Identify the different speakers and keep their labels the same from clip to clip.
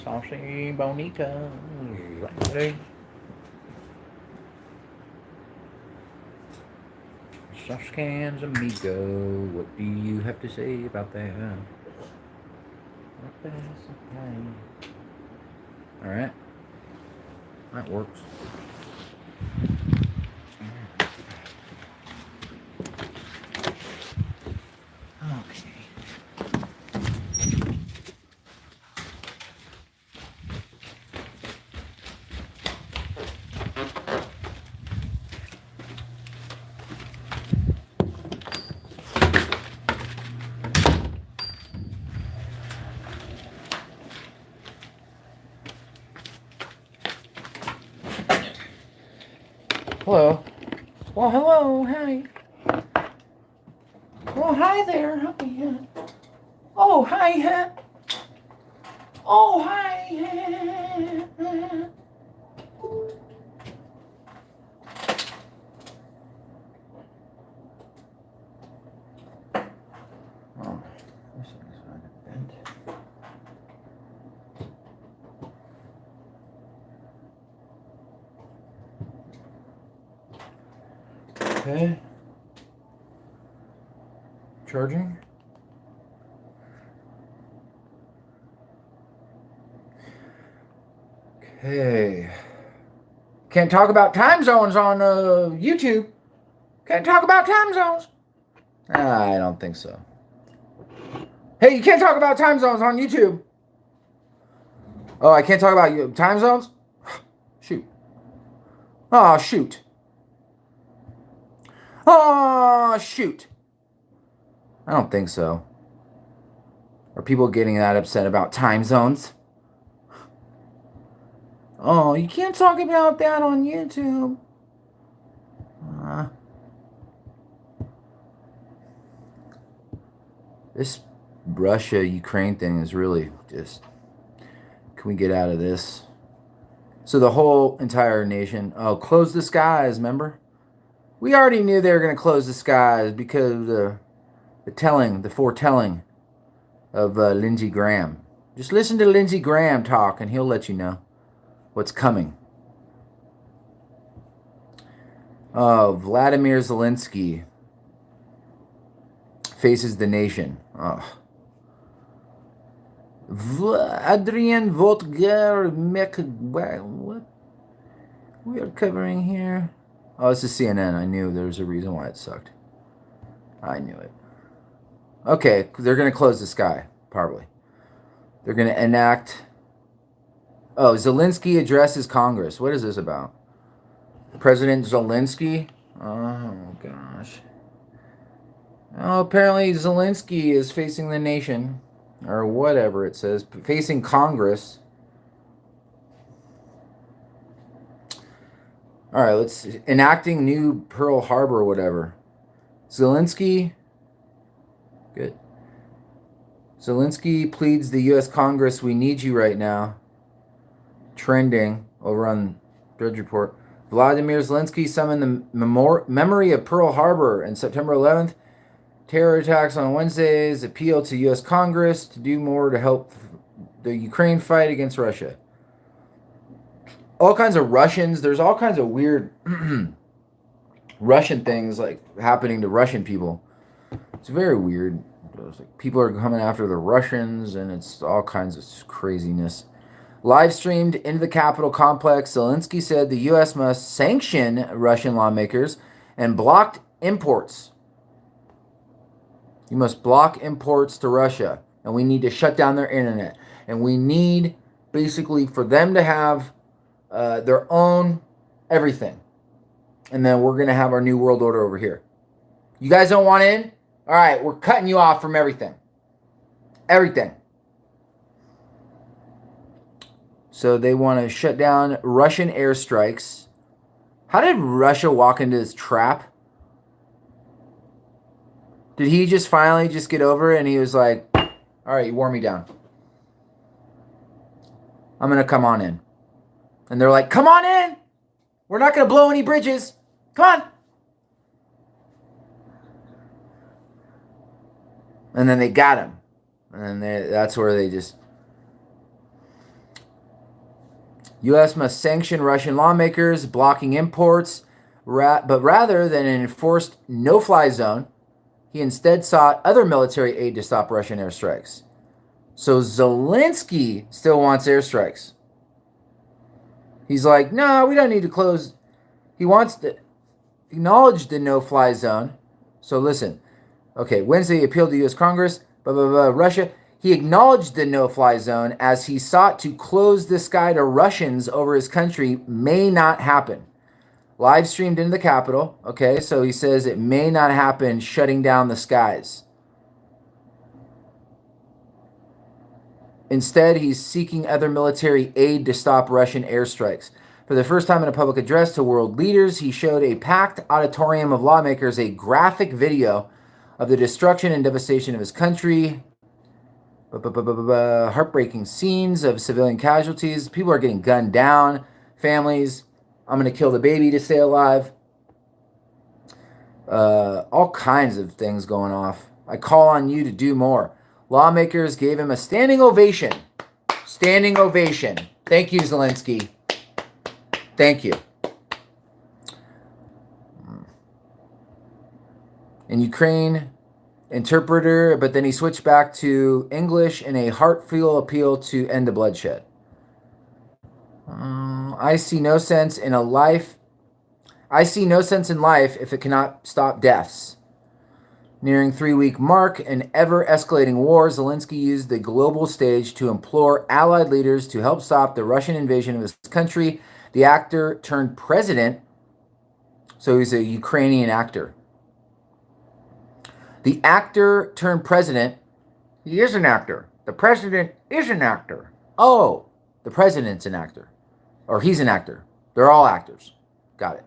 Speaker 1: Saucy bonita. Saucecans amigo. What do you have to say about that? Alright. That works. Okay. Hello. Well, hello. Hi. Oh, hi there. Hi. Oh, hi. Oh, hi. Oh, this is on a bend. Okay. Charging. Okay. Can't talk about time zones on YouTube. Can't talk about time zones. I don't think so. Hey, you can't talk about time zones on YouTube. Oh, I can't talk about time zones? Shoot. Oh, shoot. Oh, shoot. I don't think so. Are people getting that upset about time zones? Oh, you can't talk about that on YouTube. This Russia-Ukraine thing is really just... Can we get out of this? So the whole entire nation... Oh, close the skies, remember? We already knew they were going to close the skies because of the foretelling of Lindsey Graham. Just listen to Lindsey Graham talk and he'll let you know what's coming. Oh, Vladimir Zelensky faces the nation. Oh. Adrian Votger what we are covering here? Oh, this is CNN. I knew there was a reason why it sucked. I knew it. Okay, they're going to close the sky, probably. They're going to enact... Oh, Zelensky addresses Congress. What is this about? President Zelensky? Oh, gosh. Oh, apparently Zelensky is facing the nation, or whatever it says, facing Congress. All right, let's... Enacting new Pearl Harbor or whatever. Zelensky... Good. Zelensky pleads the U.S. Congress, we need you right now. Trending over on Drudge Report. Vladimir Zelensky summoned the memory of Pearl Harbor on September 11th. Terror attacks on Wednesdays. Appeal to U.S. Congress to do more to help the Ukraine fight against Russia. All kinds of Russians. There's all kinds of weird Russian things like happening to Russian people. It's very weird. Like people are coming after the Russians, and it's all kinds of craziness. Live streamed into the Capitol complex, Zelensky said the U.S. must sanction Russian lawmakers and block imports. You must block imports to Russia, and we need to shut down their internet. And we need, basically, for them to have their own everything. And then we're going to have our new world order over here. You guys don't want in? All right, we're cutting you off from everything. Everything. So they want to shut down Russian airstrikes. How did Russia walk into this trap? Did he just finally just get over it and he was like, all right, you wore me down. I'm going to come on in. And they're like, come on in. We're not going to blow any bridges. Come on. And then they got him. And then that's where they just... U.S. must sanction Russian lawmakers blocking imports, but rather than an enforced no-fly zone, he instead sought other military aid to stop Russian airstrikes. So Zelensky still wants airstrikes. He's like, no, we don't need to close. He wants to acknowledge the no-fly zone. So listen, okay, Wednesday he appealed to U.S. Congress, Russia. He acknowledged the no-fly zone as he sought to close the sky to Russians over his country may not happen. Live streamed into the Capitol. Okay, so he says it may not happen, shutting down the skies. Instead, he's seeking other military aid to stop Russian airstrikes. For the first time in a public address to world leaders, he showed a packed auditorium of lawmakers a graphic video of the destruction and devastation of his country. Heartbreaking scenes of civilian casualties. People are getting gunned down. Families. I'm going to kill the baby to stay alive. All kinds of things going off. I call on you to do more. Lawmakers gave him a standing ovation. Standing ovation. Thank you, Zelensky. Thank you. In Ukraine, interpreter, but then he switched back to English in a heartfelt appeal to end the bloodshed. I see no sense in life if it cannot stop deaths. Nearing 3-week mark, an ever-escalating war, Zelensky used the global stage to implore allied leaders to help stop the Russian invasion of his country. The actor turned president, so he's a Ukrainian actor. The actor turned president, he is an actor. The president is an actor. Oh, the president's an actor. Or he's an actor. They're all actors. Got it.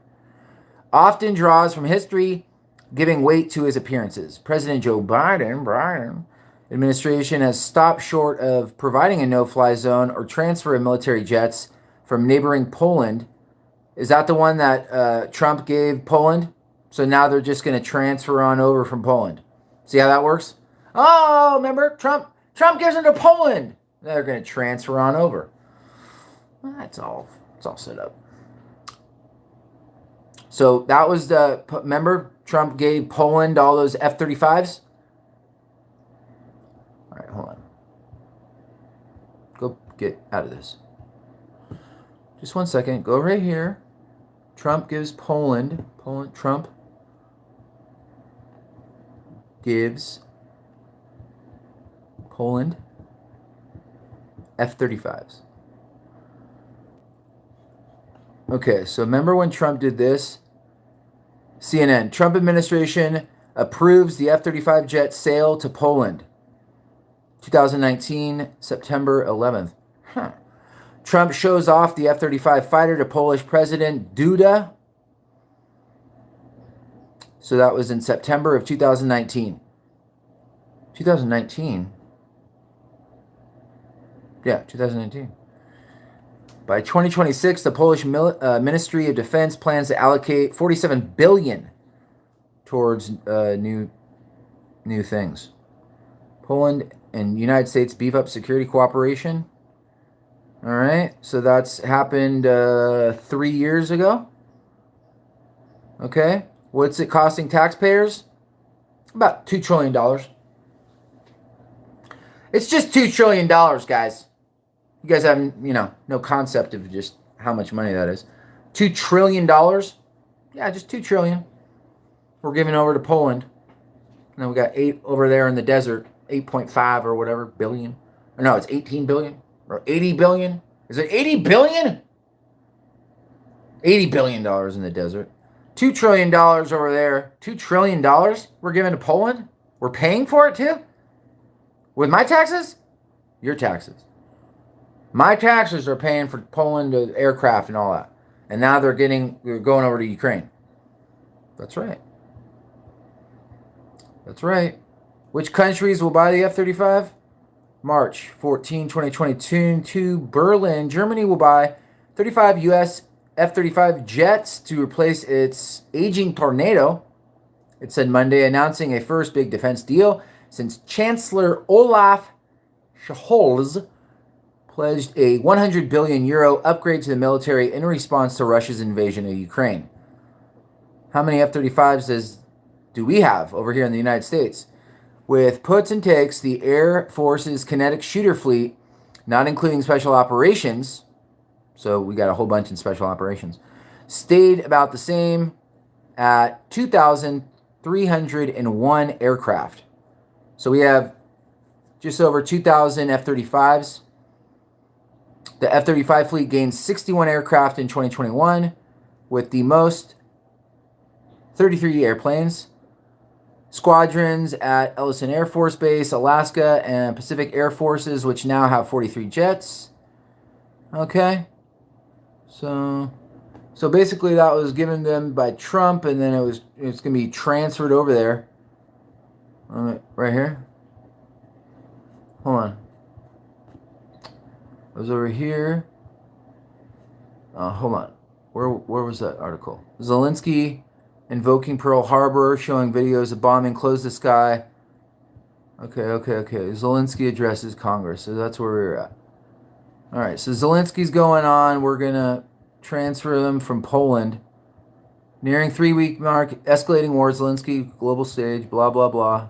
Speaker 1: Often draws from history, giving weight to his appearances. President Joe Biden administration has stopped short of providing a no-fly zone or transfer of military jets from neighboring Poland. Is that the one that Trump gave Poland? So now they're just going to transfer on over from Poland. See how that works? Oh, remember Trump gives it to Poland. They're going to transfer on over. Well, it's all set up. So that was remember Trump gave Poland all those F-35s? All right, hold on. Go get out of this. Just 1 second. Go right here. Trump gives Trump gives Poland F-35s. Okay, so remember when Trump did this? CNN, Trump administration approves the F-35 jet sale to Poland. 2019, September 11th. Trump shows off the F-35 fighter to Polish President Duda. So that was in September of 2019. 2019? Yeah, 2019. By 2026, the Polish Ministry of Defense plans to allocate $47 billion towards new things. Poland and United States beef up security cooperation. All right, so that's happened 3 years ago. Okay, what's it costing taxpayers? About $2 trillion. It's just $2 trillion, guys. You guys have, no concept of just how much money that is. $2 trillion? Yeah, just $2 trillion. We're giving over to Poland. And then we got 8 over there in the desert, 8.5 or whatever billion. Or no, it's 18 billion or 80 billion. Is it 80 billion? $80 billion in the desert. $2 trillion over there. $2 trillion we're giving to Poland? We're paying for it too? With my taxes? Your taxes. My taxes are paying for Poland aircraft and all that. And now they're going over to Ukraine. That's right. That's right. Which countries will buy the F-35? March 14, 2022 to Berlin. Germany will buy 35 U.S. F-35 jets to replace its aging Tornado. It said Monday, announcing a first big defense deal since Chancellor Olaf Scholz pledged a 100 billion euro upgrade to the military in response to Russia's invasion of Ukraine. How many F-35s do we have over here in the United States? With puts and takes, the Air Force's kinetic shooter fleet, not including special operations, so we got a whole bunch in special operations, stayed about the same at 2,301 aircraft. So we have just over 2,000 F-35s. The F-35 fleet gained 61 aircraft in 2021, with the most 33 airplanes. Squadrons at Ellison Air Force Base, Alaska, and Pacific Air Forces, which now have 43 jets. Okay. So basically that was given them by Trump, and then it's going to be transferred over there. Right here. Hold on. It was over here. Hold on. Where was that article? Zelensky invoking Pearl Harbor, showing videos of bombing, close the sky. Okay. Zelensky addresses Congress. So that's where we're at. All right. So Zelensky's going on. We're going to transfer them from Poland. Nearing 3-week mark, escalating war, Zelensky, global stage, blah, blah, blah.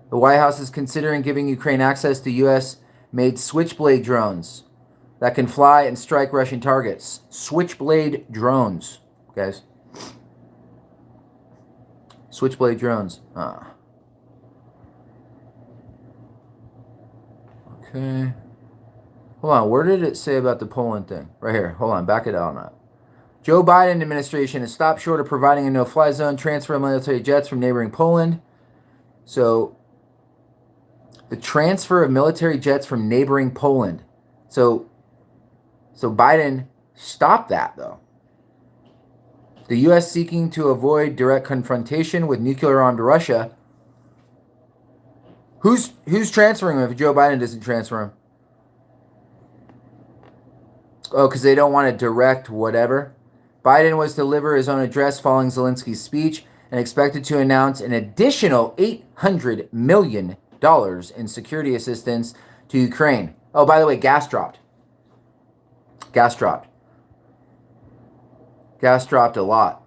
Speaker 1: The White House is considering giving Ukraine access to U.S.-made Switchblade drones that can fly and strike Russian targets. Switchblade drones, guys. Switchblade drones. Okay. Hold on. Where did it say about the Poland thing? Right here. Hold on. Back it out on that. Joe Biden administration has stopped short of providing a no-fly zone, transfer of military jets from neighboring Poland. So, the transfer of military jets from neighboring Poland. So Biden stopped that, though. The U.S. seeking to avoid direct confrontation with nuclear-armed Russia. Who's transferring them if Joe Biden doesn't transfer them? Oh, because they don't want to direct whatever. Biden was to deliver his own address following Zelensky's speech and expected to announce an additional $800 million in security assistance to Ukraine. Oh, by the way, gas dropped. Gas dropped a lot.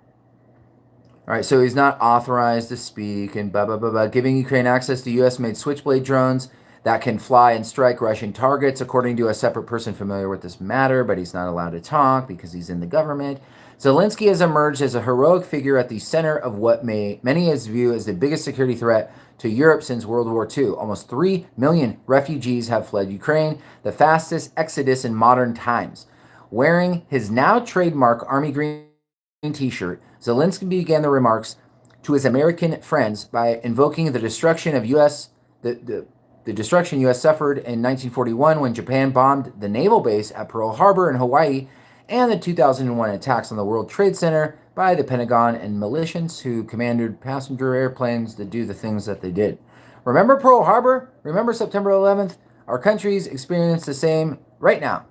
Speaker 1: All right, so he's not authorized to speak and blah, blah, blah, blah. Giving Ukraine access to U.S.-made Switchblade drones that can fly and strike Russian targets, according to a separate person familiar with this matter, but he's not allowed to talk because he's in the government. Zelensky has emerged as a heroic figure at the center of what many view as the biggest security threat to Europe since World War II. Almost 3 million refugees have fled Ukraine, the fastest exodus in modern times. Wearing his now trademark army green t-shirt, Zelensky began the remarks to his American friends by invoking the destruction of the destruction U.S. suffered in 1941 when Japan bombed the naval base at Pearl Harbor in Hawaii, and the 2001 attacks on the World Trade Center by the Pentagon and militias who commanded passenger airplanes to do the things that they did. Remember Pearl Harbor? Remember September 11th? Our countries experience the same right now.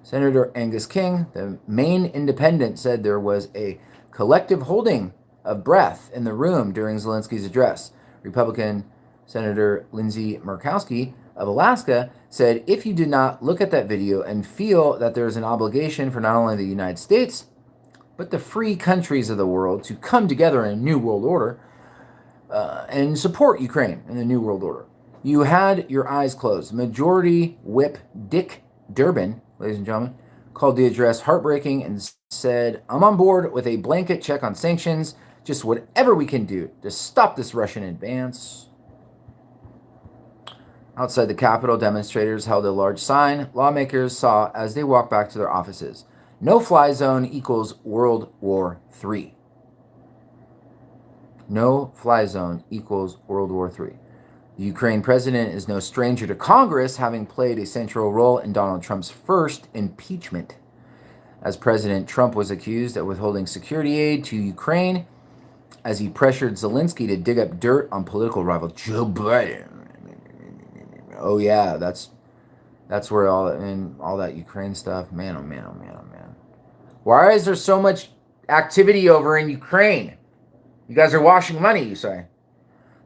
Speaker 1: Senator Angus King, the Maine Independent, said there was a collective holding of breath in the room during Zelensky's address. Republican Senator Lindsey Murkowski of Alaska said, if you did not look at that video and feel that there is an obligation for not only the United States, but the free countries of the world to come together in a new world order and support Ukraine in the new world order, you had your eyes closed. Majority Whip Dick Durbin, ladies and gentlemen, called the address heartbreaking and said, I'm on board with a blanket check on sanctions, just whatever we can do to stop this Russian advance. Outside the Capitol, demonstrators held a large sign lawmakers saw as they walked back to their offices. No-fly zone equals World War III. No-fly zone equals World War III. The Ukraine president is no stranger to Congress, having played a central role in Donald Trump's first impeachment. As President Trump was accused of withholding security aid to Ukraine as he pressured Zelensky to dig up dirt on political rival Joe Biden. Oh yeah, that's where all that Ukraine stuff. Man, oh man, oh man, oh man. Why is there so much activity over in Ukraine? You guys are washing money, you say.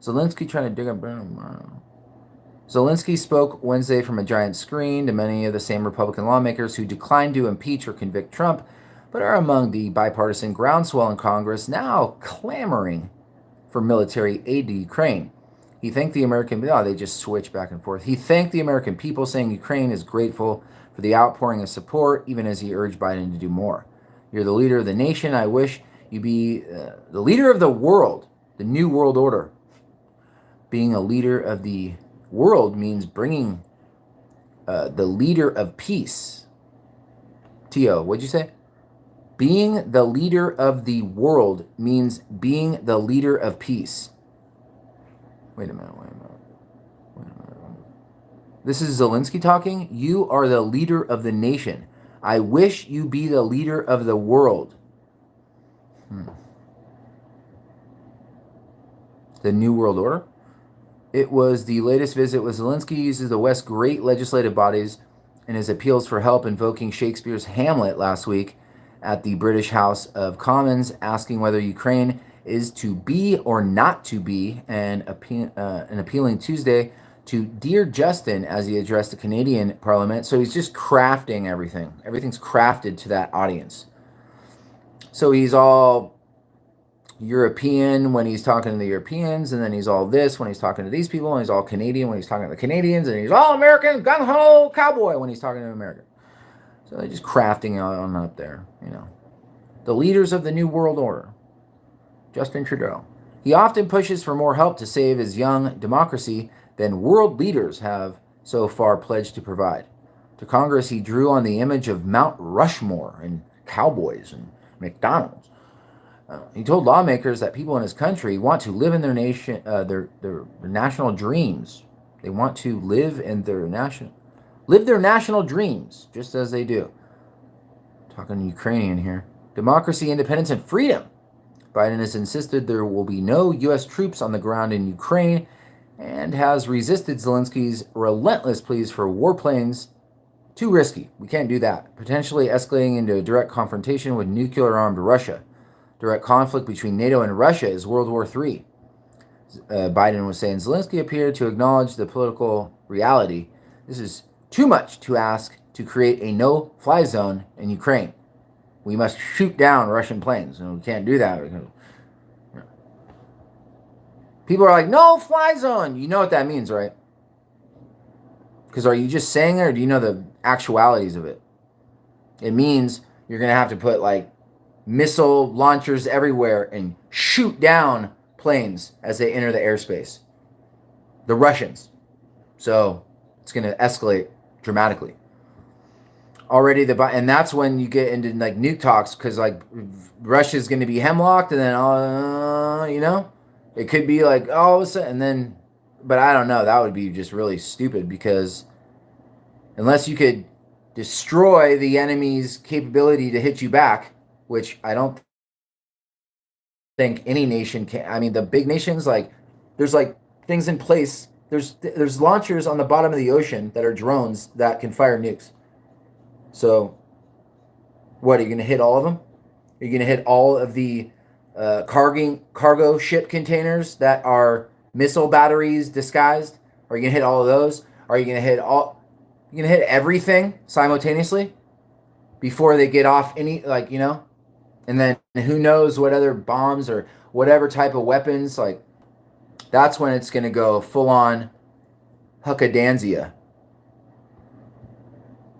Speaker 1: Zelensky trying to dig up. Zelensky spoke Wednesday from a giant screen to many of the same Republican lawmakers who declined to impeach or convict Trump, but are among the bipartisan groundswell in Congress now clamoring for military aid to Ukraine. He thanked the American, they just switch back and forth. He thanked the American people, saying Ukraine is grateful for the outpouring of support, even as he urged Biden to do more. You're the leader of the nation. I wish you be the leader of the world, the new world order. Being a leader of the world means bringing the leader of peace. T.O., what'd you say? Being the leader of the world means being the leader of peace. Wait a minute. This is Zelensky talking. You are the leader of the nation. I wish you be the leader of the world. The New World Order? It was the latest visit with Zelensky. Uses the West's great legislative bodies in his appeals for help, invoking Shakespeare's Hamlet last week at the British House of Commons, asking whether Ukraine is to be or not to be, and appealing Tuesday to Dear Justin as he addressed the Canadian Parliament. So he's just crafting everything. Everything's crafted to that audience. So he's all European when he's talking to the Europeans, and then he's all this when he's talking to these people, and he's all Canadian when he's talking to the Canadians, and he's all American, gung-ho, cowboy when he's talking to America. So they're just crafting on up there, The leaders of the New World Order. Justin Trudeau. He often pushes for more help to save his young democracy than world leaders have so far pledged to provide. To Congress, he drew on the image of Mount Rushmore and cowboys and McDonald's. He told lawmakers that people in his country want to live in their nation, their national dreams. They want to live their national dreams, just as they do. Talking Ukrainian here. Democracy, independence, and freedom. Biden has insisted there will be no U.S. troops on the ground in Ukraine and has resisted Zelensky's relentless pleas for warplanes. Too risky. We can't do that. Potentially escalating into a direct confrontation with nuclear-armed Russia. Direct conflict between NATO and Russia is World War III. Biden was saying Zelensky appeared to acknowledge the political reality. This is too much to ask to create a no-fly zone in Ukraine. We must shoot down Russian planes, and we can't do that. People are like, no-fly zone. You know what that means, right? Because are you just saying it, or do you know the actualities of it? It means you're going to have to put, missile launchers everywhere and shoot down planes as they enter the airspace. The Russians. So it's going to escalate dramatically. Already, and that's when you get into nuke talks, because Russia's going to be hemlocked, and then it could be all of a sudden, and then, but I don't know. That would be just really stupid, because unless you could destroy the enemy's capability to hit you back, which I don't think any nation can. I mean, the big nations, there's things in place. There's launchers on the bottom of the ocean that are drones that can fire nukes. So, what, are you going to hit all of them? Are you going to hit all of the cargo ship containers that are missile batteries disguised? Are you going to hit all of those? Are you going to hit you going to hit everything simultaneously before they get off any, And then who knows what other bombs or whatever type of weapons, that's when it's going to go full-on Huckadanzia.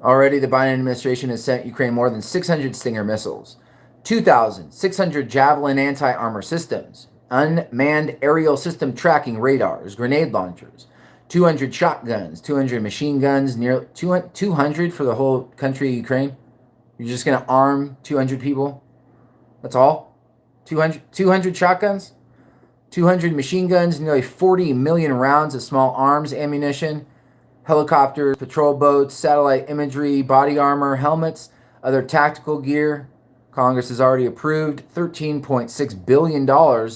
Speaker 1: Already, the Biden administration has sent Ukraine more than 600 Stinger missiles, 2,600 Javelin anti-armor systems, unmanned aerial system tracking radars, grenade launchers, 200 shotguns, 200 machine guns, near 200 for the whole country of Ukraine. You're just going to arm 200 people? That's all? 200 shotguns? 200 machine guns, nearly 40 million rounds of small arms ammunition, helicopters, patrol boats, satellite imagery, body armor, helmets, other tactical gear. Congress has already approved $13.6 billion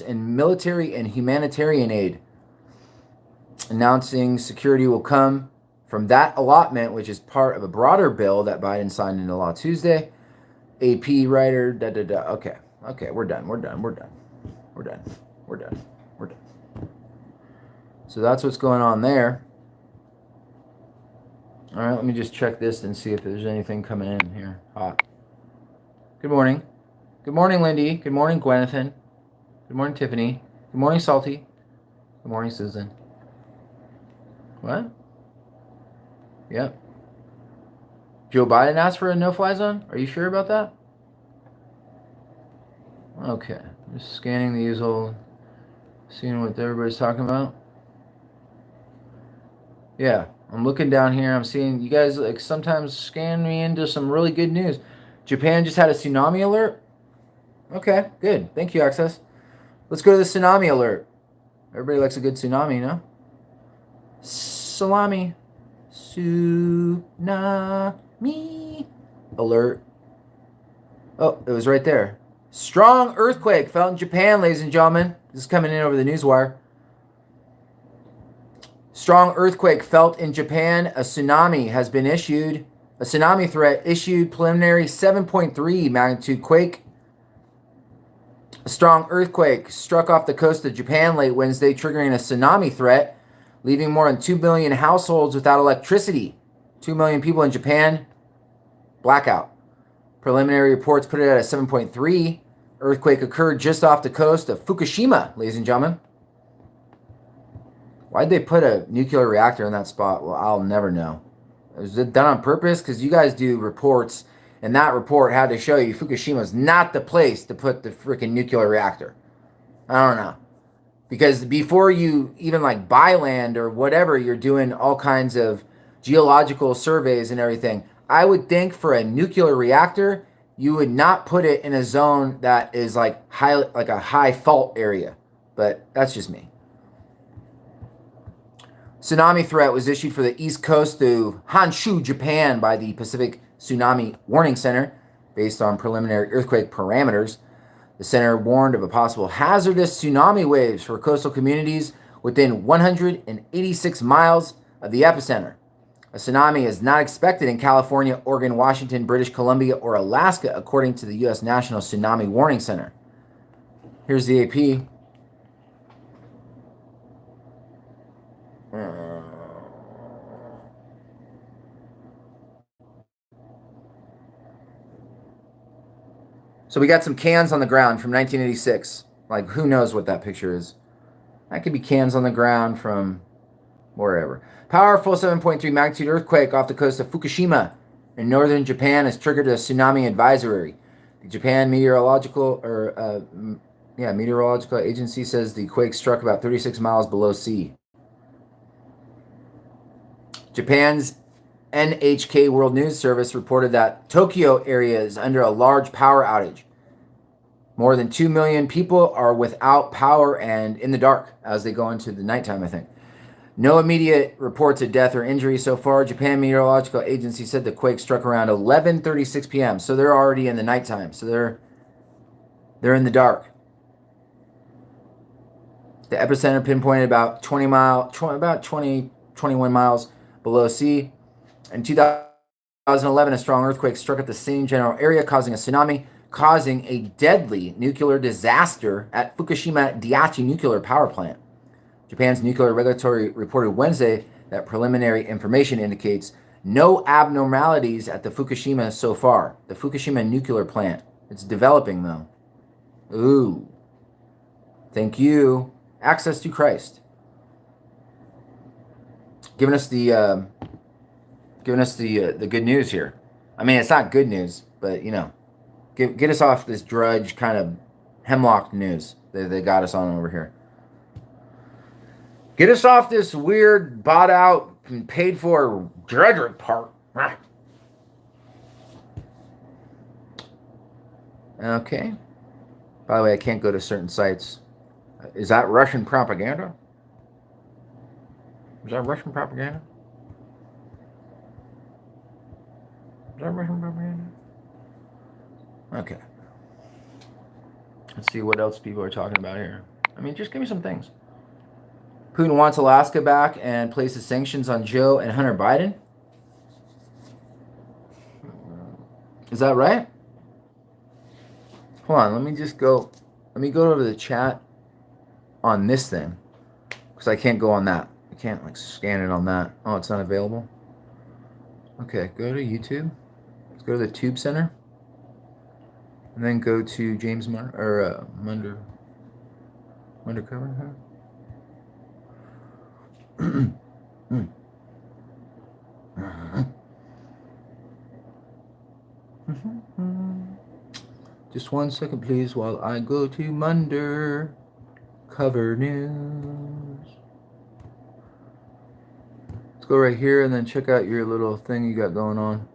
Speaker 1: in military and humanitarian aid. Announcing security will come from that allotment, which is part of a broader bill that Biden signed into law Tuesday. AP writer, Okay, we're done. So that's what's going on there. All right, let me just check this and see if there's anything coming in here. Hot. Good morning. Good morning, Lindy. Good morning, Gwynathan. Good morning, Tiffany. Good morning, Salty. Good morning, Susan. What? Yep. Joe Biden asked for a no-fly zone? Are you sure about that? Okay. Just scanning the usual, seeing what everybody's talking about. Yeah. I'm looking down here. I'm seeing you guys like sometimes scan me into some really good news. Japan just had a tsunami alert. Okay, good. Thank you, Access. Let's go to the tsunami alert. Everybody likes a good tsunami, you know? Salami. Tsunami alert. Oh, it was right there. Strong earthquake felt in Japan, ladies and gentlemen. This is coming in over the newswire. Strong earthquake felt in Japan. A tsunami has been issued. A tsunami threat issued. Preliminary 7.3 magnitude quake. A strong earthquake struck off the coast of Japan late Wednesday, triggering a tsunami threat, leaving more than 2 million households without electricity. 2 million people in Japan. Blackout. Preliminary reports put it at a 7.3. Earthquake occurred just off the coast of Fukushima, ladies and gentlemen. Why'd they put a nuclear reactor in that spot? Well, I'll never know. Was it done on purpose? Because you guys do reports, and that report had to show you Fukushima's not the place to put the freaking nuclear reactor. I don't know. Because before you even like buy land or whatever, you're doing all kinds of geological surveys and everything. I would think for a nuclear reactor, you would not put it in a zone that is like a high fault area. But that's just me. Tsunami threat was issued for the east coast of Honshu, Japan by the Pacific Tsunami Warning Center based on preliminary earthquake parameters. The center warned of a possible hazardous tsunami waves for coastal communities within 186 miles of the epicenter. A tsunami is not expected in California, Oregon, Washington, British Columbia, or Alaska, according to the U.S. National Tsunami Warning Center. Here's the AP. So we got some cans on the ground from 1986. Like, who knows what that picture is? That could be cans on the ground from wherever. Powerful 7.3 magnitude earthquake off the coast of Fukushima in northern Japan has triggered a tsunami advisory. The Japan Meteorological Agency says the quake struck about 36 miles below sea. Japan's NHK World News Service reported that Tokyo area is under a large power outage. More than 2 million people are without power and in the dark as they go into the nighttime, I think. No immediate reports of death or injury so far. Japan Meteorological Agency said the quake struck around 11:36 p.m. So they're already in the nighttime. So they're in the dark. The epicenter pinpointed about 21 miles below sea. In 2011, a strong earthquake struck at the same general area, causing a tsunami, causing a deadly nuclear disaster at Fukushima Daiichi nuclear power plant. Japan's nuclear regulatory reported Wednesday that preliminary information indicates no abnormalities at the Fukushima so far. The Fukushima nuclear plant. It's developing, though. Ooh. Thank you. Access to Christ. Giving us the good news here. I mean, it's not good news, but, you know, get us off this drudge kind of hemlock news that they got us on over here. Get us off this weird, bought out, and paid for drudgery part. Okay. By the way, I can't go to certain sites. Is that Russian propaganda? Is that Russian propaganda? Is that Russian propaganda? Okay. Let's see what else people are talking about here. I mean, just give me some things. Putin wants Alaska back and places sanctions on Joe and Hunter Biden. Is that right? Hold on, let me go over to the chat on this thing. Because I can't go on that. I can't like scan it on that. Oh, it's not available? Okay, go to YouTube. Let's go to the Tube Center. And then go to James Mundercover. Just 1 second, please, while I go to Munder Cover News. Let's go right here and then check out your little thing you got going on.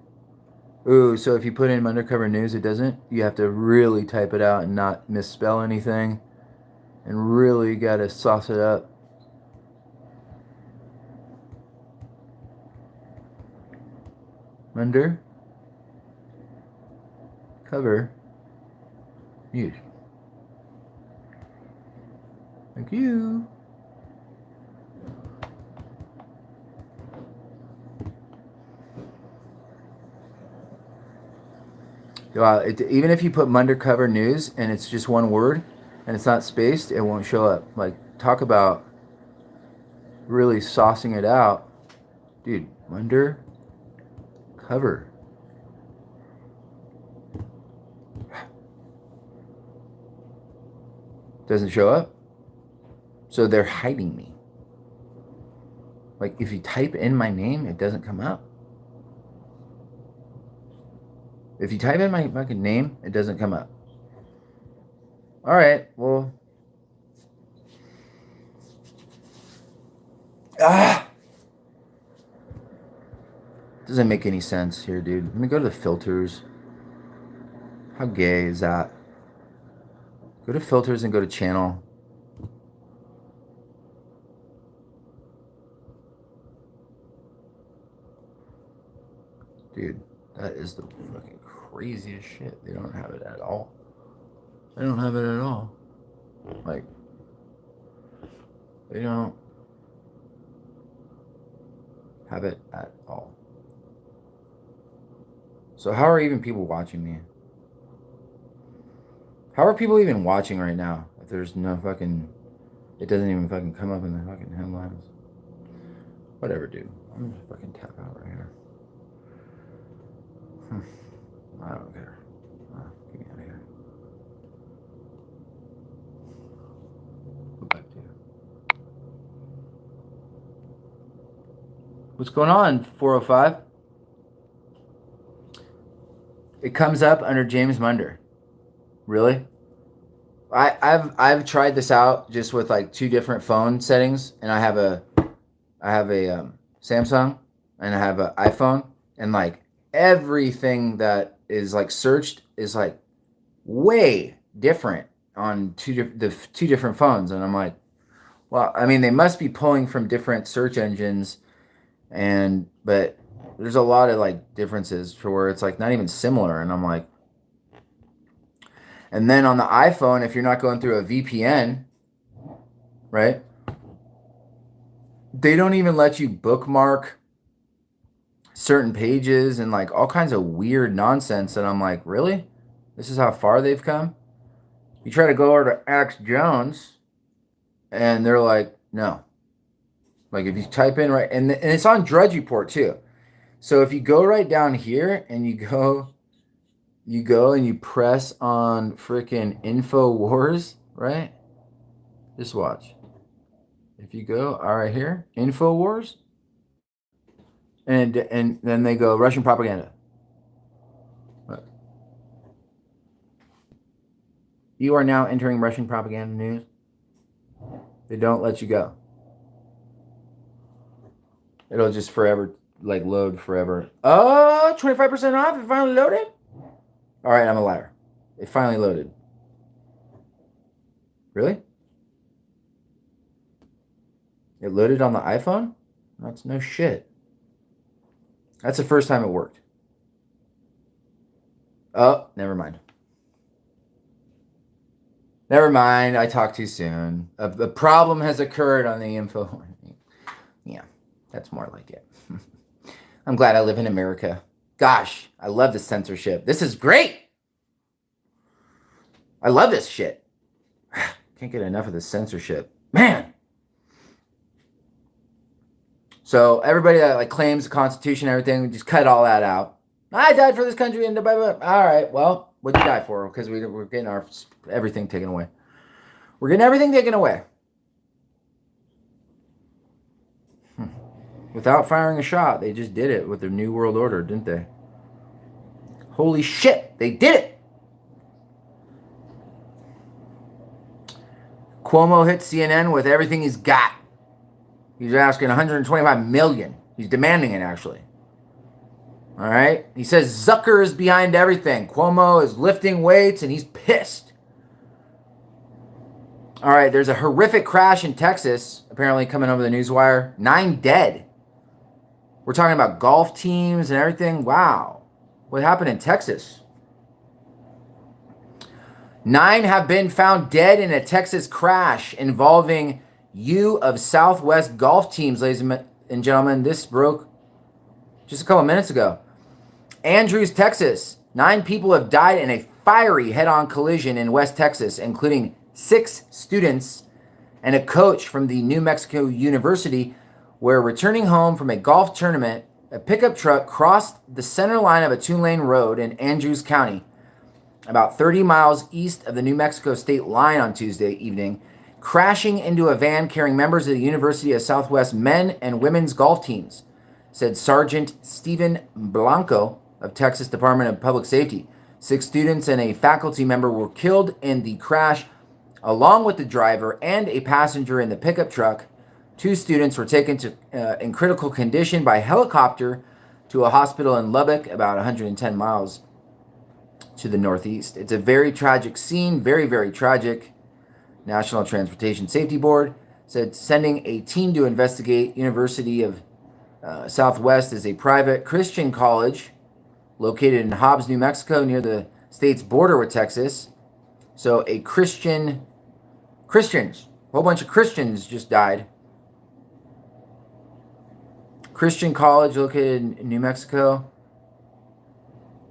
Speaker 1: Ooh, so if you put in Undercover News, it doesn't. You have to really type it out and not misspell anything. And really got to sauce it up. Under cover news. Thank you. Even if you put Undercover News and it's just one word and it's not spaced, it won't show up. Like, talk about really saucing it out. Dude, Undercover. Doesn't show up. So they're hiding me. Like, if you type in my name, it doesn't come up. If you type in my fucking name, it doesn't come up. All right, well. Doesn't make any sense here, dude. Let me go to the filters. How gay is that? Go to filters and go to channel. Dude, that is the fucking craziest shit. They don't have it at all. They don't have it at all. Like, they don't have it at all. So how are even people watching me? How are people even watching right now if there's no fucking... It doesn't even fucking come up in the fucking headlines. Whatever, dude. I'm gonna fucking tap out right here. I don't care. Get me out of here. Go back to you. What's going on, 405? It comes up under James Munder. Really? I've tried this out just with like 2 different phone settings, and I have a Samsung and I have an iPhone, and like everything that is like searched is like way different on the two different phones, and I'm like, well, I mean, they must be pulling from different search engines, but there's a lot of like differences for where it's like not even similar, and I'm like, and then on the iPhone, if you're not going through a VPN, right? They don't even let you bookmark certain pages and like all kinds of weird nonsense. And I'm like, really? This is how far they've come? You try to go over to Alex Jones and they're like, no. Like if you type in right, and it's on Drudge Report too. So if you go right down here and you go and you press on freaking InfoWars, right? Just watch. If you go right here, InfoWars, and then they go Russian propaganda. Look. You are now entering Russian propaganda news. They don't let you go. It'll just forever like load forever. Oh, 25% off. It finally loaded. All right, I'm a liar. It finally loaded. Really? It loaded on the iPhone? That's no shit. That's the first time it worked. Oh, never mind. Never mind. I talked too soon. A problem has occurred on the info. Yeah, that's more like it. I'm glad I live in America. Gosh, I love the censorship. This is great. I love this shit. Can't get enough of the censorship. Man. So everybody that like claims the Constitution and everything, just cut all that out. I died for this country and blah, blah, blah. All right, well, what'd you die for? Because we're getting our everything taken away. We're getting everything taken away. Without firing a shot, they just did it with their New World Order, didn't they? Holy shit, they did it! Cuomo hit CNN with everything he's got. He's asking 125 million. He's demanding it, actually. All right? He says Zucker is behind everything. Cuomo is lifting weights and he's pissed. All right, there's a horrific crash in Texas, apparently coming over the newswire. 9 dead. We're talking about golf teams and everything. Wow. What happened in Texas? 9 have been found dead in a Texas crash involving U of Southwest golf teams, ladies and gentlemen. This broke just a couple minutes ago. Andrews, Texas. 9 people have died in a fiery head-on collision in West Texas, including 6 students and a coach from the New Mexico University, where returning home from a golf tournament, a pickup truck crossed the center line of a 2-lane road in Andrews County, about 30 miles east of the New Mexico state line on Tuesday evening, crashing into a van carrying members of the University of Southwest men and women's golf teams, said Sergeant Stephen Blanco of Texas Department of Public Safety. 6 students and a faculty member were killed in the crash, along with the driver and a passenger in the pickup truck. 2 students were taken to in critical condition by helicopter to a hospital in Lubbock, about 110 miles to the northeast. It's a very tragic scene, very, very tragic. National Transportation Safety Board said sending a team to investigate. University of Southwest is a private Christian college located in Hobbs, New Mexico, near the state's border with Texas. So Christians, a whole bunch of Christians just died. Christian college located in New Mexico.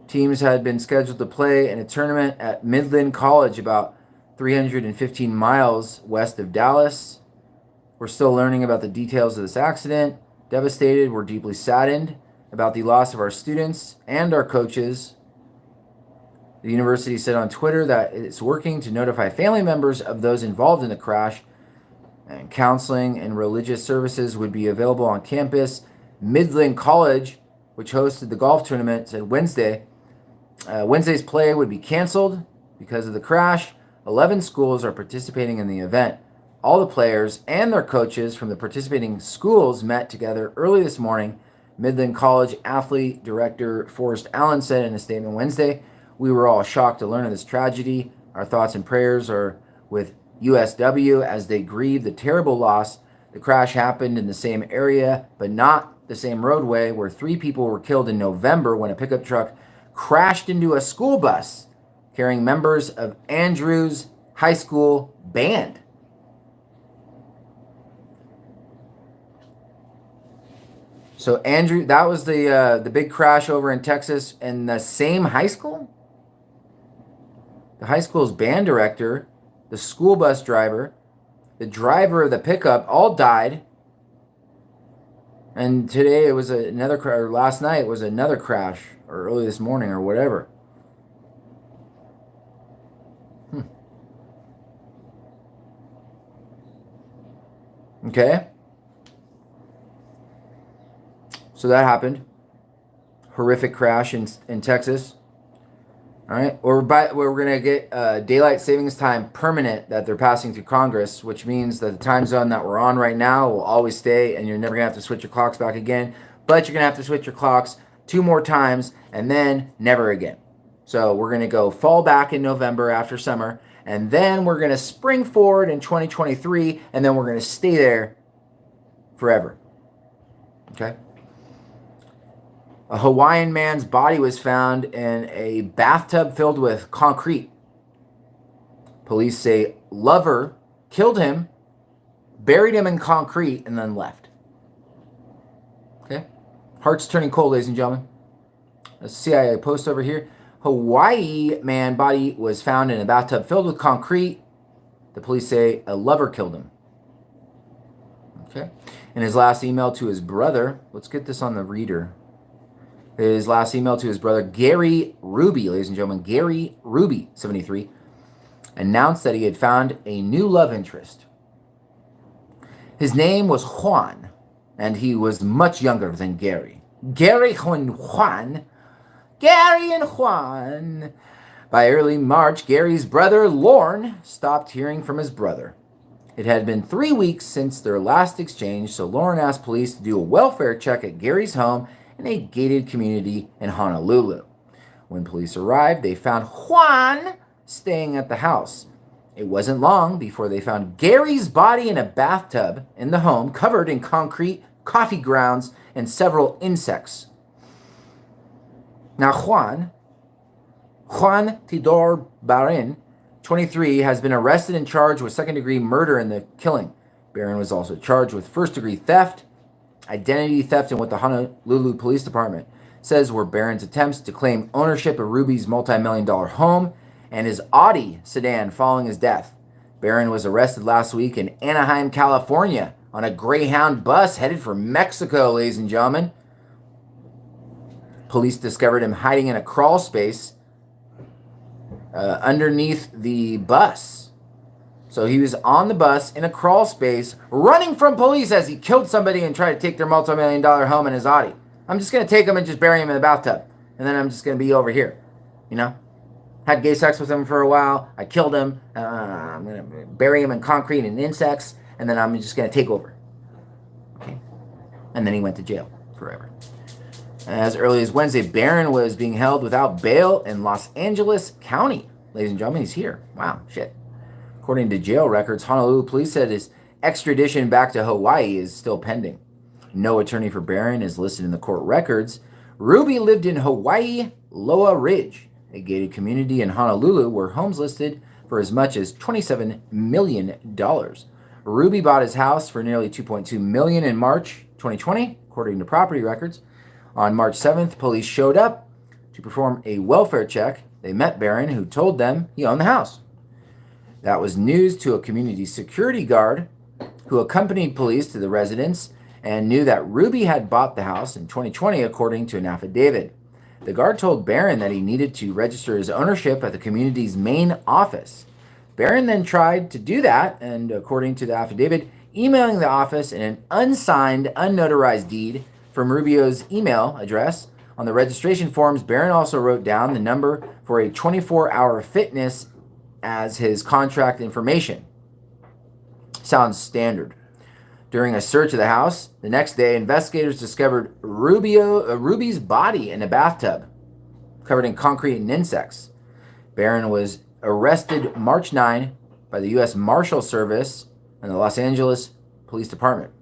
Speaker 1: Teams had been scheduled to play in a tournament at Midland College, about 315 miles west of Dallas. We're still learning about the details of this accident. Devastated, we're deeply saddened about the loss of our students and our coaches. The university said on Twitter that it's working to notify family members of those involved in the crash, and counseling and religious services would be available on campus. Midland College, which hosted the golf tournament, said Wednesday's play would be canceled because of the crash. 11 schools are participating in the event. All the players and their coaches from the participating schools met together early this morning. Midland College athlete director Forrest Allen said in a statement Wednesday, "We were all shocked to learn of this tragedy. Our thoughts and prayers are with USW as they grieve the terrible loss. The crash happened in the same area, but not the same roadway, where 3 people were killed in November when a pickup truck crashed into a school bus carrying members of Andrews High School band." So Andrew, that was the big crash over in Texas, in the same high school. The high school's band director, the school bus driver, the driver of the pickup, all died. And today it was another crash, or last night it was another crash, or early this morning, or whatever. Okay. So that happened. Horrific crash in Texas. All right. We're going to get daylight savings time permanent that they're passing through Congress, which means that the time zone that we're on right now will always stay, and you're never going to have to switch your clocks back again. But you're going to have to switch your clocks 2 more times and then never again. So we're going to go fall back in November after summer, and then we're going to spring forward in 2023, and then we're going to stay there forever. Okay? A Hawaiian man's body was found in a bathtub filled with concrete. Police say lover killed him, buried him in concrete, and then left. Okay? Hearts turning cold, ladies and gentlemen. A CIA post over here. Hawaii man body was found in a bathtub filled with concrete. The police say a lover killed him. Okay? In his last email to his brother, let's get this on the reader. His last email to his brother, Gary Ruby, ladies and gentlemen, Gary Ruby, 73, announced that he had found a new love interest. His name was Juan, and he was much younger than Gary. Gary and Juan. Gary and Juan. By early March, Gary's brother, Lorne, stopped hearing from his brother. It had been 3 weeks since their last exchange, so Lorne asked police to do a welfare check at Gary's home in a gated community in Honolulu. When police arrived, they found Juan staying at the house. It wasn't long before they found Gary's body in a bathtub in the home, covered in concrete, coffee grounds, and several insects. Now Juan Tidor Barin, 23, has been arrested and charged with second-degree murder in the killing. Barin was also charged with first-degree theft, identity theft, and what the Honolulu Police Department says were Barin's attempts to claim ownership of Ruby's multi-million-dollar home and his Audi sedan following his death. Barin was arrested last week in Anaheim, California, on a Greyhound bus headed for Mexico, ladies and gentlemen. Police discovered him hiding in a crawl space underneath the bus. So he was on the bus in a crawl space, running from police as he killed somebody and tried to take their multi-million-dollar home and his Audi. I'm just going to take him and just bury him in the bathtub. And then I'm just going to be over here, you know? Had gay sex with him for a while. I killed him. I'm going to bury him in concrete and insects. And then I'm just going to take over. Okay? And then he went to jail forever. As early as Wednesday, Barin was being held without bail in Los Angeles County. Ladies and gentlemen, he's here. Wow, shit. According to jail records, Honolulu police said his extradition back to Hawaii is still pending. No attorney for Barin is listed in the court records. Ruby lived in Hawaii, Loa Ridge, a gated community in Honolulu where homes listed for as much as $27 million. Ruby bought his house for nearly $2.2 million in March 2020, according to property records. On March 7th, police showed up to perform a welfare check. They met Barin, who told them he owned the house. That was news to a community security guard who accompanied police to the residence and knew that Ruby had bought the house in 2020, according to an affidavit. The guard told Barin that he needed to register his ownership at the community's main office. Barin then tried to do that, and according to the affidavit, emailing the office in an unsigned, unnotarized deed from Rubio's email address. On the registration forms, Barin also wrote down the number for a 24-hour fitness as his contract information. Sounds standard. During a search of the house, the next day, investigators discovered Ruby's body in a bathtub, covered in concrete and insects. Barin was arrested March 9 by the U.S. Marshal Service and the Los Angeles Police Department.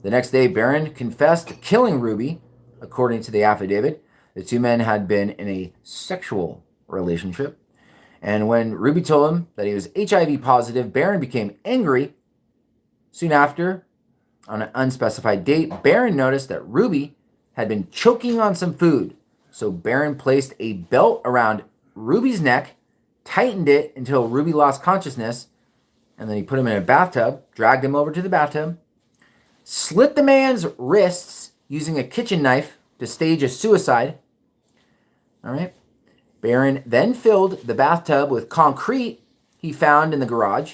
Speaker 1: The next day, Barin confessed to killing Ruby, according to the affidavit. The two men had been in a sexual relationship. And when Ruby told him that he was HIV positive, Barin became angry. Soon after, on an unspecified date, Barin noticed that Ruby had been choking on some food. So Barin placed a belt around Ruby's neck, tightened it until Ruby lost consciousness, and then he put him in a bathtub, dragged him over to the bathtub, slit the man's wrists using a kitchen knife to stage a suicide. All right. Barin then filled the bathtub with concrete he found in the garage.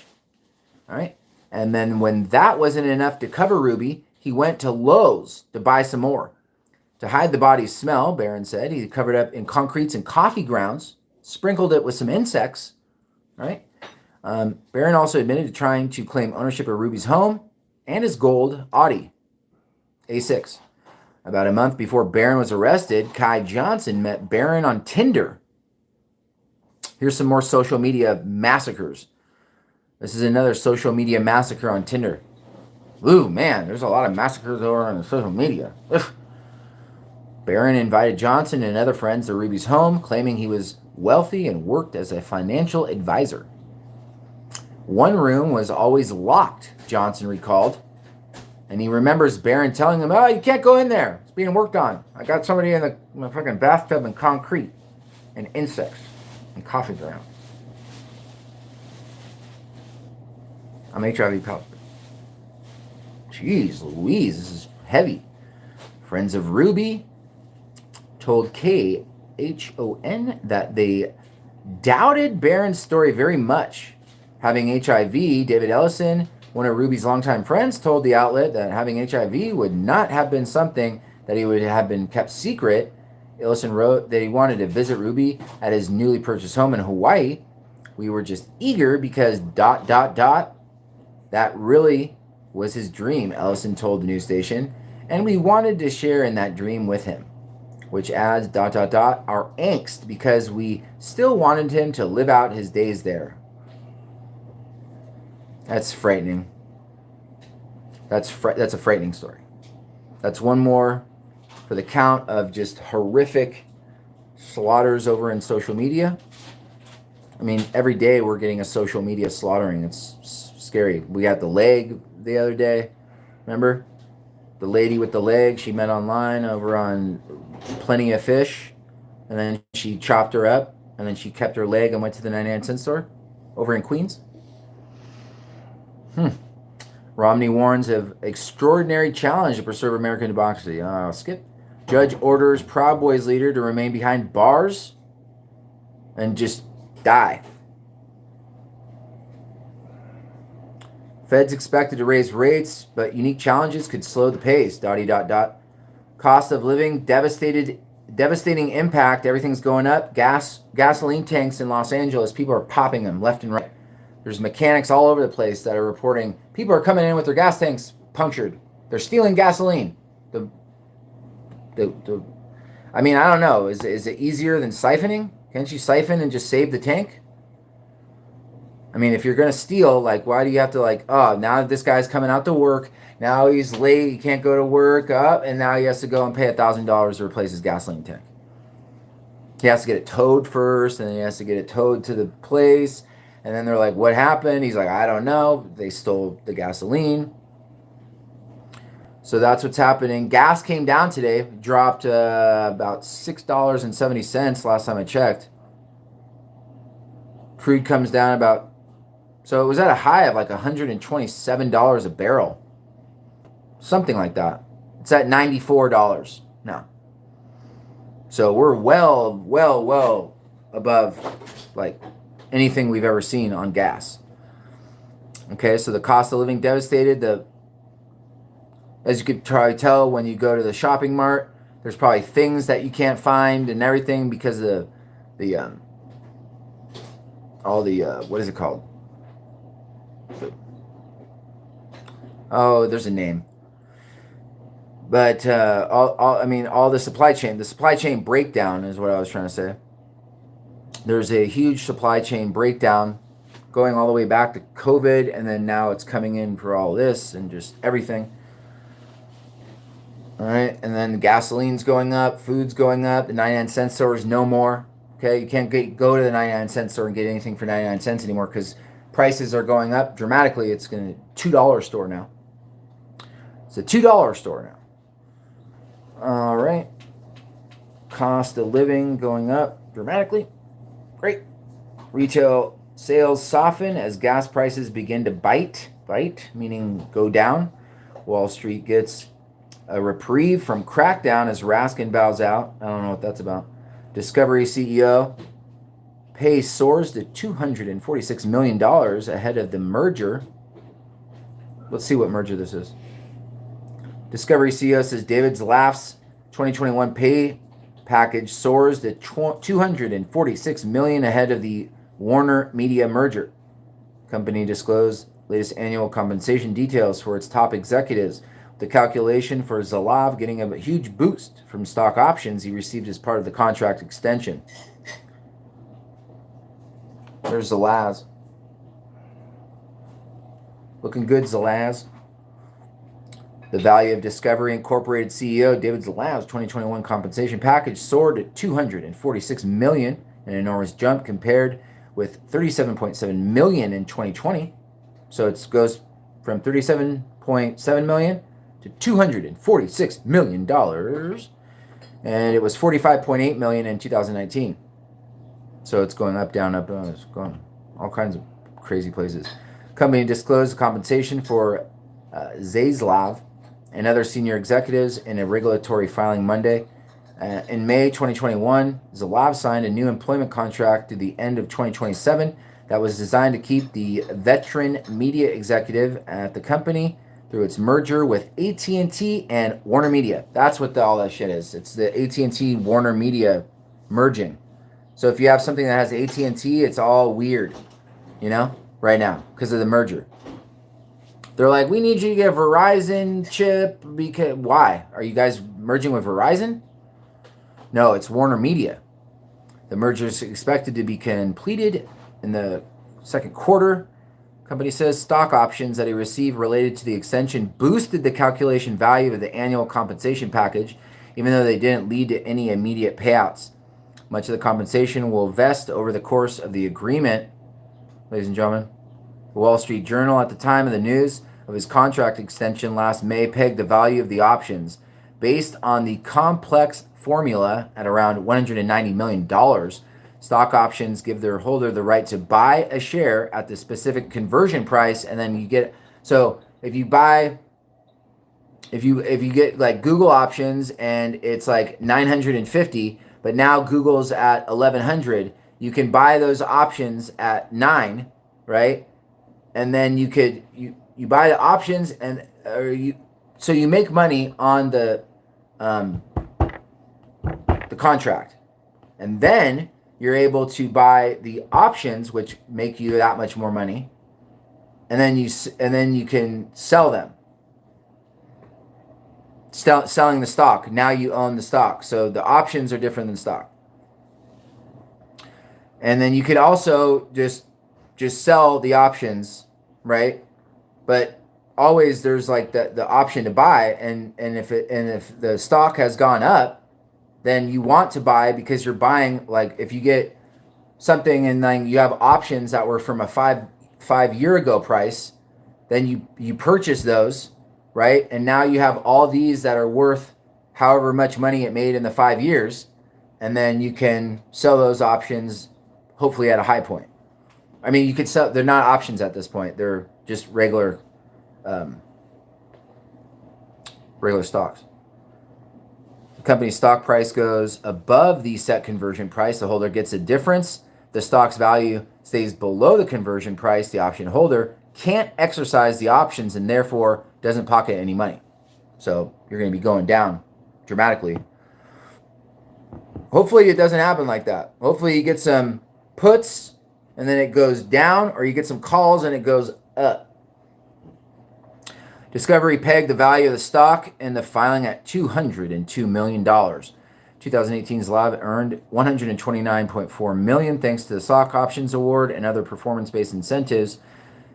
Speaker 1: All right. And then when that wasn't enough to cover Ruby, he went to Lowe's to buy some more. To hide the body's smell, Barin said, he covered up in concretes and coffee grounds, sprinkled it with some insects. All right. Barin also admitted to trying to claim ownership of Ruby's home and his gold Audi A6. About a month before Barin was arrested, Kai Johnson met Barin on Tinder. Here's some more social media massacres. This is another social media massacre on Tinder. Ooh, man, there's a lot of massacres over on social media. Ugh. Barin invited Johnson and other friends to Ruby's home, claiming he was wealthy and worked as a financial advisor. One room was always locked, Johnson recalled. And he remembers Barin telling him, "Oh, you can't go in there. It's being worked on. I got somebody in the fucking bathtub and concrete and insects and coffee grounds. I'm HIV positive." Jeez Louise, this is heavy. Friends of Ruby told KHON that they doubted Barron's story very much. Having HIV, David Ellison, one of Ruby's longtime friends, told the outlet that having HIV would not have been something that he would have been kept secret. Ellison wrote that he wanted to visit Ruby at his newly purchased home in Hawaii. We were just eager because ... That really was his dream, Ellison told the news station, and we wanted to share in that dream with him, which adds ... our angst because we still wanted him to live out his days there. That's frightening. That's a frightening story. That's one more for the count of just horrific slaughters over in social media. I mean, every day we're getting a social media slaughtering. It's scary. We got the leg the other day. Remember? The lady with the leg, she met online over on Plenty of Fish, and then she chopped her up, and then she kept her leg and went to the 99-cent store over in Queens. Romney warns of extraordinary challenge to preserve American democracy. Skip. Judge orders Proud Boys leader to remain behind bars and just die. Fed's expected to raise rates, but unique challenges could slow the pace. ... Cost of living, devastating impact. Everything's going up. Gasoline tanks in Los Angeles, people are popping them left and right. There's mechanics all over the place that are reporting people are coming in with their gas tanks punctured. They're stealing gasoline. I mean, I don't know. Is it easier than siphoning? Can't you siphon and just save the tank? I mean, if you're going to steal, like, why do you have to, like, oh, now that this guy's coming out to work, now he's late, he can't go to work, and now he has to go and pay $1,000 to replace his gasoline tank. He has to get it towed first, and then he has to get it towed to the place, and then they're like, what happened? He's like, I don't know. They stole the gasoline. So that's what's happening. Gas came down today, dropped about $6.70 last time I checked. Crude comes down about, so it was at a high of like $127 a barrel. Something like that. It's at $94 now. So we're well above like anything we've ever seen on gas. Okay, so the cost of living devastated. As you could probably tell when you go to the shopping mart, there's probably things that you can't find and everything because of what is it called? Oh, there's a name. But all the supply chain breakdown is what I was trying to say. There's a huge supply chain breakdown going all the way back to COVID, and then now it's coming in for all this and just everything. All right, and then the gasoline's going up, food's going up, the 99-cent stores no more. Okay, you can't go to the 99-cent store and get anything for 99 cents anymore because prices are going up dramatically. It's going to $2 store now. It's a $2 store now. All right. Cost of living going up dramatically. Great. Retail sales soften as gas prices begin to bite, meaning go down. Wall Street gets a reprieve from crackdown as Raskin bows out. I don't know what that's about. Discovery CEO pay soars to $246 million ahead of the merger. Let's see what merger this is. Discovery CEO says David's Laughs 2021 pay package soars to $246 million ahead of the Warner Media merger. Company disclosed latest annual compensation details for its top executives. The calculation for Zalav getting a huge boost from stock options he received as part of the contract extension. There's Zalaz. Looking good, Zalaz. The value of Discovery Incorporated CEO David Zalav's 2021 compensation package soared to $246 million, an enormous jump compared with $37.7 million in 2020. So it goes from $37.7 million to $246 million, and it was $45.8 million in 2019. So it's going up, down, up, it's going all kinds of crazy places. Company disclosed compensation for Zaslav and other senior executives in a regulatory filing Monday. In May 2021, Zalav signed a new employment contract through the end of 2027 that was designed to keep the veteran media executive at the company through its merger with AT&T and Warner Media. That's what all that shit is. It's the AT&T Warner Media merging. So if you have something that has AT&T, it's all weird, you know, right now because of the merger. They're like, we need you to get a Verizon chip because why? Are you guys merging with Verizon? No, it's Warner Media. The merger is expected to be completed in the second quarter. Company says stock options that he received related to the extension boosted the calculation value of the annual compensation package, even though they didn't lead to any immediate payouts. Much of the compensation will vest over the course of the agreement, ladies and gentlemen. The Wall Street Journal, at the time of the news of his contract extension last May, pegged the value of the options based on the complex formula at around $190 million. Stock options give their holder the right to buy a share at the specific conversion price, and then you get, so if you get like Google options and it's like 950, but now Google's at 1100, you can buy those options at 9, right? And then you buy the options so you make money on the contract, and then you're able to buy the options, which make you that much more money, and then you can sell them. Selling the stock, now you own the stock, so the options are different than stock. And then you could also just sell the options, right? But always there's like the option to buy, and if the stock has gone up, then you want to buy because you're buying, like if you get something and then you have options that were from a five year ago price, then you purchase those, right? And now you have all these that are worth however much money it made in the 5 years, and then you can sell those options hopefully at a high point. I mean, you could sell, they're not options at this point, they're just regular stocks. The company's stock price goes above the set conversion price, the holder gets a difference. The stock's value stays below the conversion price, the option holder can't exercise the options and therefore doesn't pocket any money. So you're going to be going down dramatically. Hopefully it doesn't happen like that. Hopefully you get some puts and then it goes down, or you get some calls and it goes up. Discovery pegged the value of the stock in the filing at $202 million. 2018's Zalav earned $129.4 million thanks to the stock options award and other performance-based incentives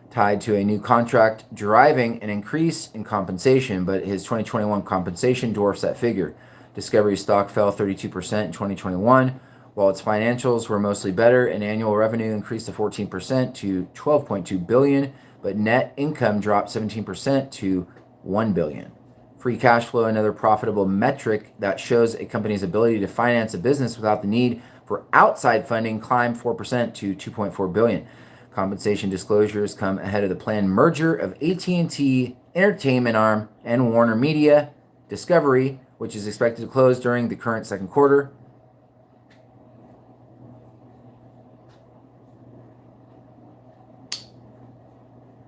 Speaker 1: tied to a new contract, driving an increase in compensation, but his 2021 compensation dwarfs that figure. Discovery stock fell 32% in 2021, while its financials were mostly better and annual revenue increased to 14% to $12.2 billion, but net income dropped 17% to $1 billion. Free cash flow, another profitable metric that shows a company's ability to finance a business without the need for outside funding, climbed 4% to $2.4 billion. Compensation disclosures come ahead of the planned merger of AT&T Entertainment arm and Warner Media Discovery, which is expected to close during the current second quarter.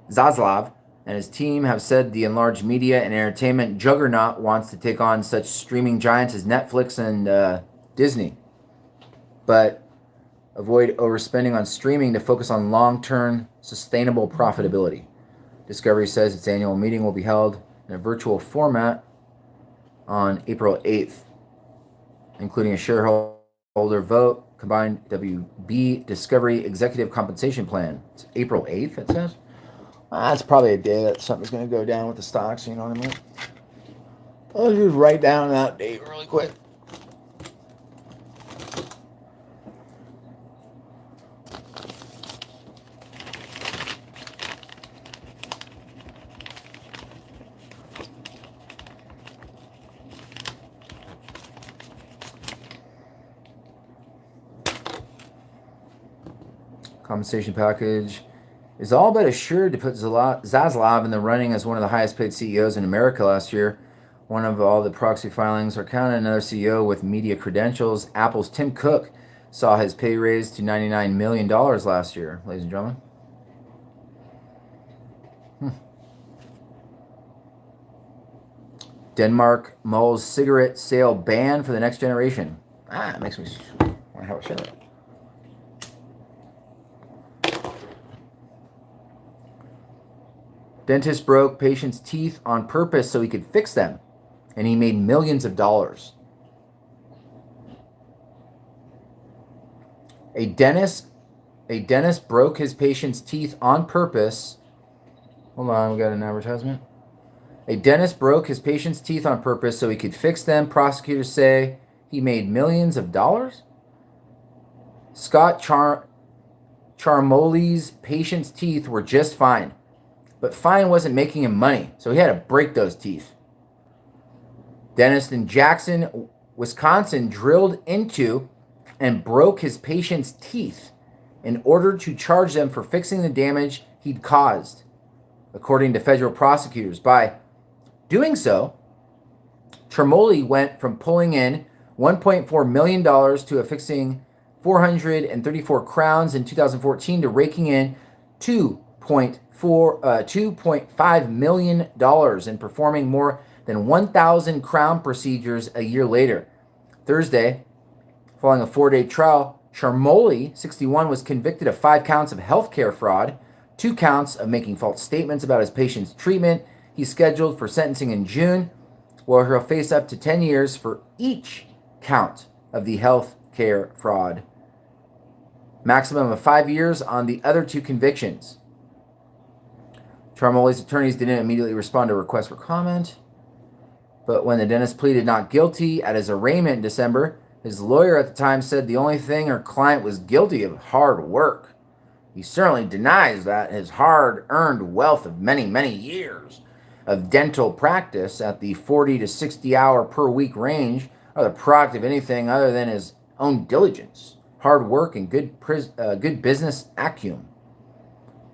Speaker 1: Zaslav and his team have said the enlarged media and entertainment juggernaut wants to take on such streaming giants as Netflix and Disney, but avoid overspending on streaming to focus on long-term sustainable profitability. Discovery says its annual meeting will be held in a virtual format on April 8th, including a shareholder vote, combined WB Discovery Executive Compensation Plan. It's April 8th, it says. That's probably a day that something's going to go down with the stocks, you know what I mean? I'll just write down that date really quick. Compensation package is all but assured to put Zaslav in the running as one of the highest paid CEOs in America last year. One of all the proxy filings are counted. Another CEO with media credentials, Apple's Tim Cook, saw his pay raised to $99 million last year, ladies and gentlemen. Denmark mulls cigarette sale ban for the next generation. It makes me want to have a cigarette. Dentist broke patient's teeth on purpose so he could fix them, and he made millions of dollars. A dentist broke his patient's teeth on purpose. Hold on, we got an advertisement. A dentist broke his patient's teeth on purpose so he could fix them. Prosecutors say he made millions of dollars. Scott Charmoli's patient's teeth were just fine, but fine wasn't making him money, so he had to break those teeth. Dentist in Jackson, Wisconsin, drilled into and broke his patient's teeth in order to charge them for fixing the damage he'd caused, according to federal prosecutors. By doing so, Tremoli went from pulling in $1.4 million to fixing 434 crowns in 2014 to raking in $2.5 million and performing more than 1,000 crown procedures a year later. Thursday, following a 4-day trial, Charmoli, 61, was convicted of 5 counts of healthcare fraud, 2 counts of making false statements about his patient's treatment. He's scheduled for sentencing in June, where he'll face up to 10 years for each count of the healthcare fraud. Maximum of 5 years on the other 2 convictions. Charmoli's attorneys didn't immediately respond to requests for comment, but when the dentist pleaded not guilty at his arraignment in December, his lawyer at the time said the only thing her client was guilty of hard work. He certainly denies that his hard-earned wealth of many, many years of dental practice at the 40 to 60 hour per week range are the product of anything other than his own diligence, hard work, and good business acumen.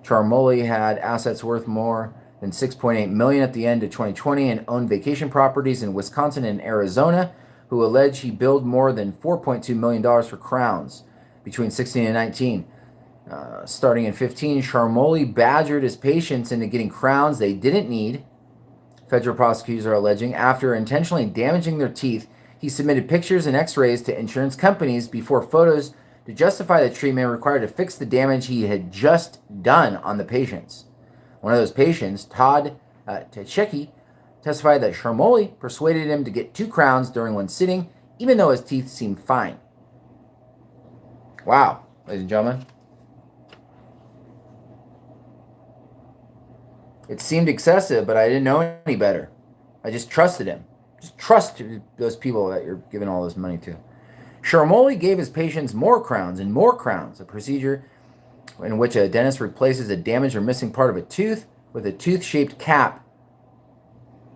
Speaker 1: Charmoli had assets worth more than $6.8 million at the end of 2020 and owned vacation properties in Wisconsin and Arizona, who allege he billed more than $4.2 million for crowns between 16 and 19. Starting in 15, Charmoli badgered his patients into getting crowns they didn't need. Federal prosecutors are alleging after intentionally damaging their teeth, he submitted pictures and x-rays to insurance companies before photos to justify the treatment required to fix the damage he had just done on the patients. One of those patients, Todd Tchecki, testified that Charmoli persuaded him to get 2 crowns during one sitting, even though his teeth seemed fine. Wow, ladies and gentlemen. It seemed excessive, but I didn't know any better. I just trusted him. Just trust those people that you're giving all this money to. Charmoli gave his patients more crowns, a procedure in which a dentist replaces a damaged or missing part of a tooth with a tooth-shaped cap.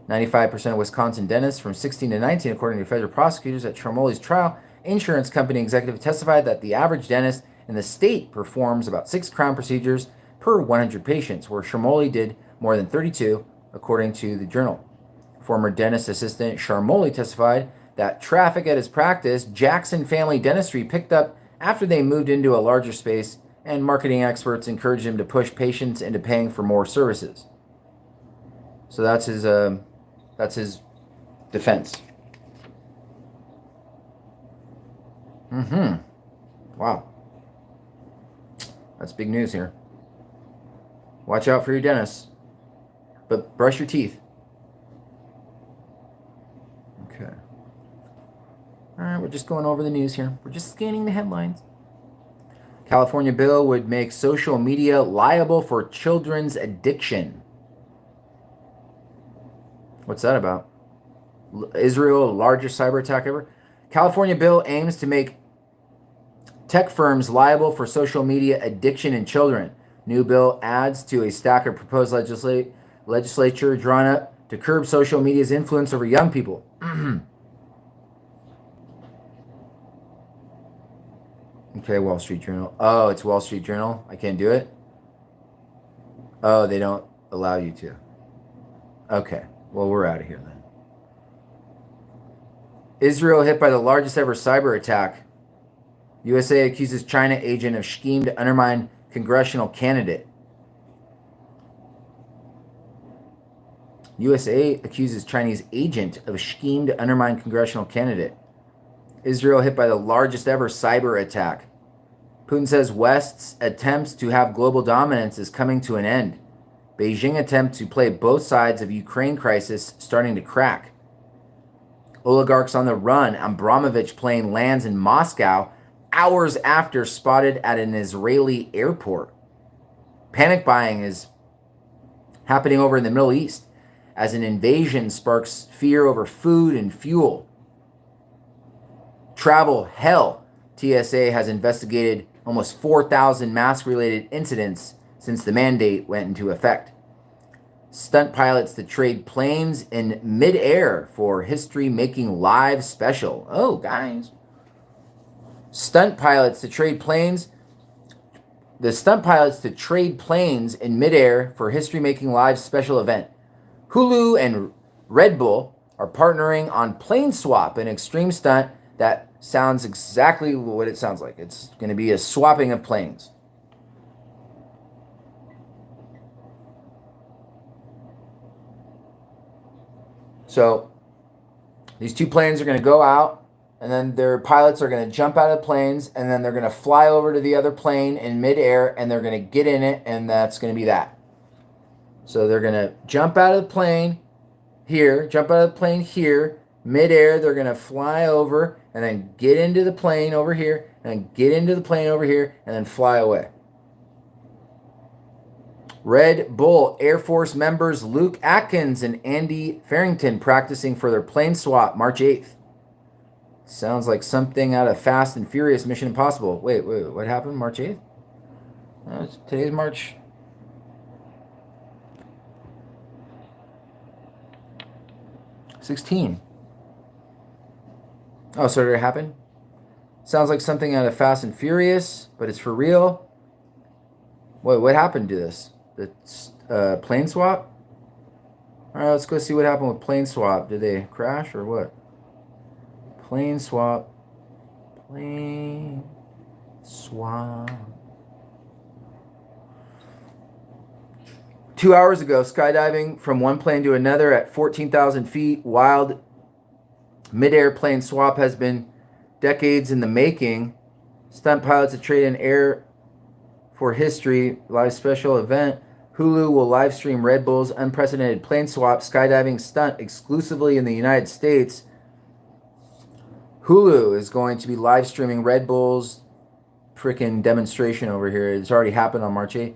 Speaker 1: 95% of Wisconsin dentists from 16 to 19, according to federal prosecutors at Charmoli's trial. Insurance company executive testified that the average dentist in the state performs about 6 crown procedures per 100 patients, where Charmoli did more than 32, according to the Journal. Former dentist assistant Charmoli testified that traffic at his practice, Jackson Family Dentistry, picked up after they moved into a larger space, and marketing experts encouraged him to push patients into paying for more services. So that's his defense. Wow. That's big news here. Watch out for your dentists, but brush your teeth. Okay. All right, we're just going over the news here. We're just scanning the headlines. California bill would make social media liable for children's addiction. What's that about? Israel, largest cyber attack ever? California bill aims to make tech firms liable for social media addiction in children. New bill adds to a stack of proposed legislature drawn up to curb social media's influence over young people. Okay, Wall Street Journal. Oh, it's Wall Street Journal. I can't do it. Oh, they don't allow you to. Okay. Well, we're out of here then. Israel hit by the largest ever cyber attack. USA accuses China agent of scheme to undermine congressional candidate. USA accuses Chinese agent of scheme to undermine congressional candidate. Israel hit by the largest ever cyber attack. Putin says West's attempts to have global dominance is coming to an end. Beijing attempt to play both sides of Ukraine crisis starting to crack. Oligarchs on the run. Abramovich plane lands in Moscow hours after spotted at an Israeli airport. Panic buying is happening over in the Middle East as an invasion sparks fear over food and fuel. Travel hell. TSA has investigated almost 4,000 mask-related incidents since the mandate went into effect. Stunt pilots to trade planes in midair for history-making live special. Oh, guys. Stunt pilots to trade planes. The stunt pilots to trade planes in midair for history-making live special event. Hulu and Red Bull are partnering on Plane Swap, an extreme stunt that sounds exactly what it sounds like. It's going to be a swapping of planes. So these two planes are going to go out, and then their pilots are going to jump out of the planes, and then they're going to fly over to the other plane in midair, and they're going to get in it, and that's going to be that. So they're going to jump out of the plane here, jump out of the plane here, midair, they're going to fly over, and then get into the plane over here, and then get into the plane over here, and then fly away. Red Bull Air Force members Luke Atkins and Andy Farrington practicing for their plane swap March 8th. Sounds like something out of Fast and Furious Mission Impossible. Wait, what happened? March 8th? Today's March 16. Oh, so did it happen? Sounds like something out of Fast and Furious, but it's for real. Wait, what happened to this? The plane swap? All right, let's go see what happened with plane swap. Did they crash or what? Plane swap. Plane swap. 2 hours ago, skydiving from one plane to another at 14,000 feet. Wild mid-air plane swap has been decades in the making. Stunt pilots to trade in air for history. Live special event. Hulu will live stream Red Bull's unprecedented plane swap skydiving stunt exclusively in the United States. Hulu is going to be live streaming Red Bull's freaking demonstration over here. It's already happened on March 8th.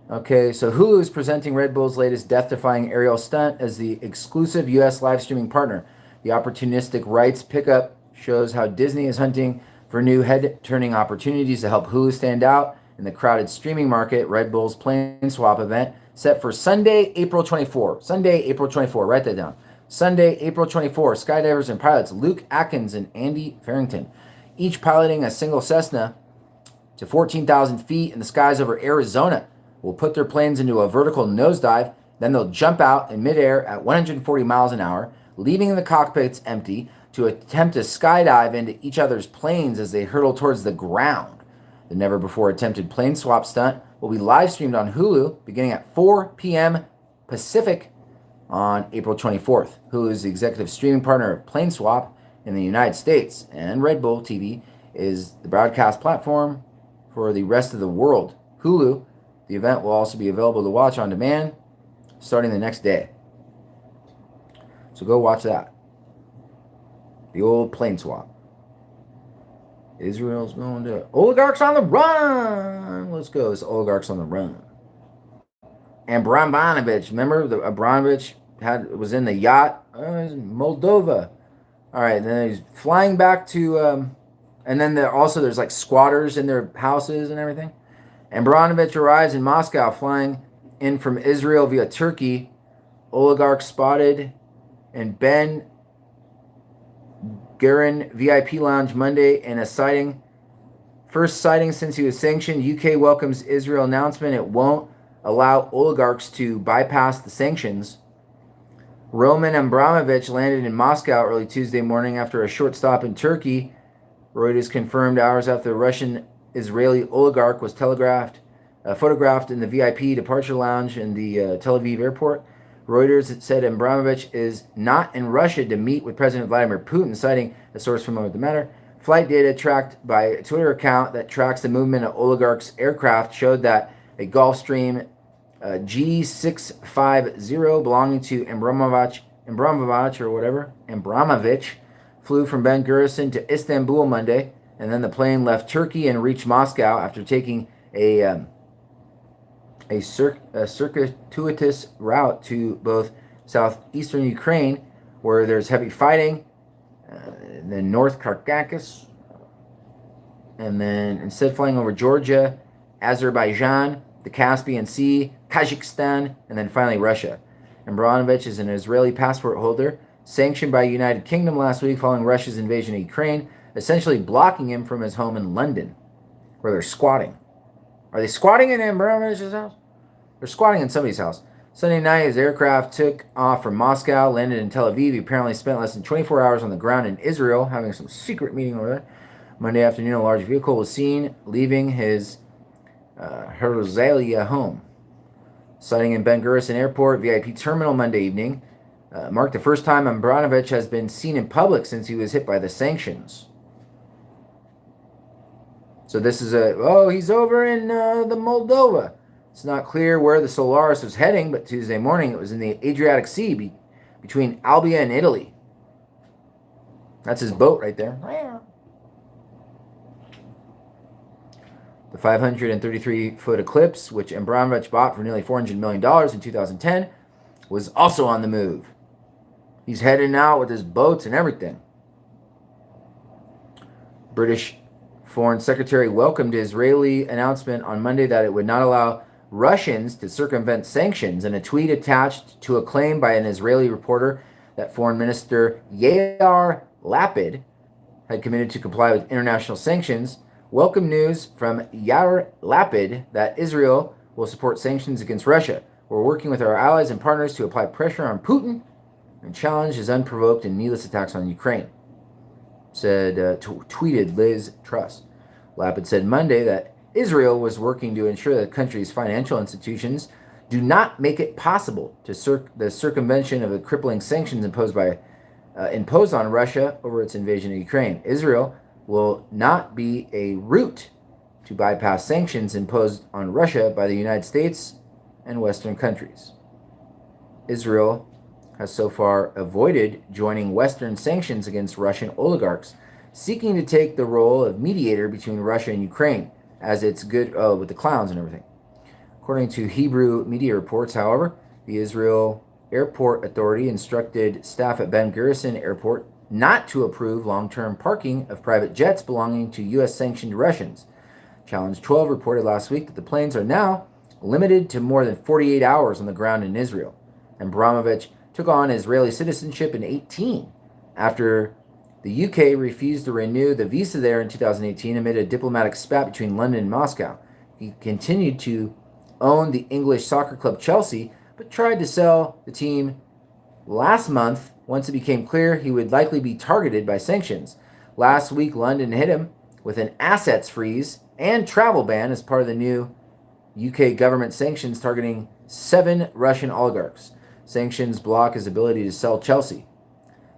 Speaker 1: Okay, so Hulu is presenting Red Bull's latest death-defying aerial stunt as the exclusive U.S. live streaming partner. The opportunistic rights pickup shows how Disney is hunting for new head-turning opportunities to help Hulu stand out in the crowded streaming market. Red Bull's plane swap event set for Sunday, April 24. Sunday, April 24. Write that down. Sunday, April 24. Skydivers and pilots Luke Atkins and Andy Farrington, each piloting a single Cessna to 14,000 feet in the skies over Arizona, will put their planes into a vertical nosedive. Then they'll jump out in midair at 140 miles an hour, leaving the cockpits empty to attempt to skydive into each other's planes as they hurtle towards the ground. The never-before-attempted plane swap stunt will be live-streamed on Hulu beginning at 4 p.m. Pacific on April 24th. Hulu is the executive streaming partner of Plane Swap in the United States, and Red Bull TV is the broadcast platform for the rest of the world. Hulu, the event will also be available to watch on demand starting the next day. So go watch that. The old plane swap. Israel's going to oligarchs on the run. Let's go. It's oligarchs on the run. And Abramovich, remember the Abramovich was in the yacht in Moldova. All right, and then he's flying back to, and then there's like squatters in their houses and everything. And Abramovich arrives in Moscow, flying in from Israel via Turkey. Oligarchs spotted in Ben Gurion VIP Lounge Monday in a sighting. First sighting since he was sanctioned. UK welcomes Israel announcement it won't allow oligarchs to bypass the sanctions. Roman Abramovich landed in Moscow early Tuesday morning after a short stop in Turkey. Reuters confirmed hours after the Russian-Israeli oligarch was photographed in the VIP departure lounge in the Tel Aviv airport. Reuters said Abramovich is not in Russia to meet with President Vladimir Putin, citing a source familiar with the matter. Flight data tracked by a Twitter account that tracks the movement of oligarchs' aircraft showed that a Gulfstream G650 belonging to Abramovich flew from Ben Gurion to Istanbul Monday, and then the plane left Turkey and reached Moscow after taking a circuitous route to both southeastern Ukraine, where there's heavy fighting, the North Caucasus, and then instead flying over Georgia, Azerbaijan, the Caspian Sea, Kazakhstan, and then finally Russia. Abramovich is an Israeli passport holder, sanctioned by the United Kingdom last week following Russia's invasion of Ukraine, essentially blocking him from his home in London, where they're squatting. Are they squatting in Abramovich's house? They're squatting in somebody's house. Sunday night, his aircraft took off from Moscow, landed in Tel Aviv. He apparently spent less than 24 hours on the ground in Israel, having some secret meeting over there. Monday afternoon, a large vehicle was seen leaving his Herzliya home. Sighting in Ben Gurion Airport VIP terminal Monday evening marked the first time Abramovich has been seen in public since he was hit by the sanctions. So this is he's over in the Moldova. It's not clear where the Solaris was heading, but Tuesday morning it was in the Adriatic Sea between Albania and Italy. That's his boat right there. The 533-foot Eclipse, which Abramovich bought for nearly $400 million in 2010, was also on the move. He's heading out with his boats and everything. British Foreign Secretary welcomed the Israeli announcement on Monday that it would not allow Russians to circumvent sanctions. In a tweet attached to a claim by an Israeli reporter that Foreign Minister Yair Lapid had committed to comply with international sanctions, welcome news from Yair Lapid that Israel will support sanctions against Russia. We're working with our allies and partners to apply pressure on Putin and challenge his unprovoked and needless attacks on Ukraine, tweeted Liz Truss. Lapid said Monday that Israel was working to ensure that the country's financial institutions do not make it possible to the circumvention of the crippling sanctions imposed on Russia over its invasion of Ukraine. Israel will not be a route to bypass sanctions imposed on Russia by the United States and Western countries. Israel has so far avoided joining Western sanctions against Russian oligarchs, seeking to take the role of mediator between Russia and Ukraine, as it's good with the clowns and everything. According to Hebrew media reports, however, the Israel Airport Authority instructed staff at Ben Gurion Airport not to approve long-term parking of private jets belonging to U.S.-sanctioned Russians. Challenge 12 reported last week that the planes are now limited to more than 48 hours on the ground in Israel. Abramovich took on Israeli citizenship in 2018 after the UK refused to renew the visa there in 2018 amid a diplomatic spat between London and Moscow. He continued to own the English soccer club Chelsea, but tried to sell the team last month once it became clear he would likely be targeted by sanctions. Last week, London hit him with an assets freeze and travel ban as part of the new UK government sanctions targeting 7 Russian oligarchs. Sanctions block his ability to sell Chelsea.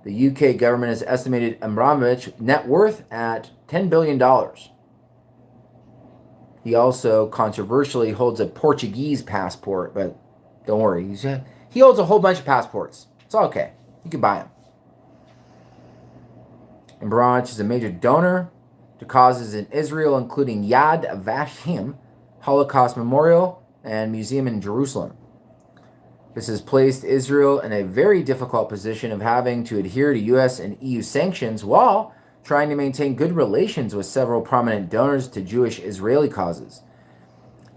Speaker 1: The UK government has estimated Abramovich's net worth at $10 billion. He also controversially holds a Portuguese passport, but don't worry. He holds a whole bunch of passports. It's all okay. You can buy them. Abramovich is a major donor to causes in Israel, including Yad Vashem, Holocaust Memorial, and Museum in Jerusalem. This has placed Israel in a very difficult position of having to adhere to U.S. and EU sanctions while trying to maintain good relations with several prominent donors to Jewish-Israeli causes.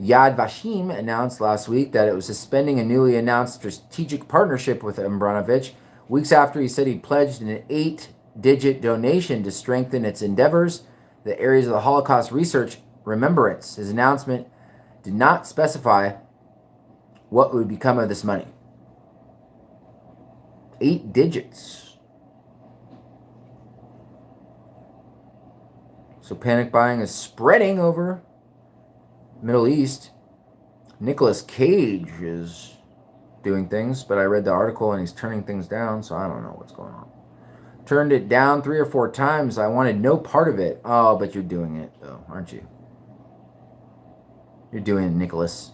Speaker 1: Yad Vashem announced last week that it was suspending a newly announced strategic partnership with Abramovich weeks after he said he pledged an 8-digit donation to strengthen its endeavors in the areas of the Holocaust research remembrance. His announcement did not specify what would become of this money. 8 digits. So panic buying is spreading over Middle East. Nicolas Cage is doing things, but I read the article and he's turning things down, so I don't know what's going on. Turned it down 3 or 4 times. I wanted no part of it. Oh, but you're doing it, though, aren't you? You're doing it, Nicholas.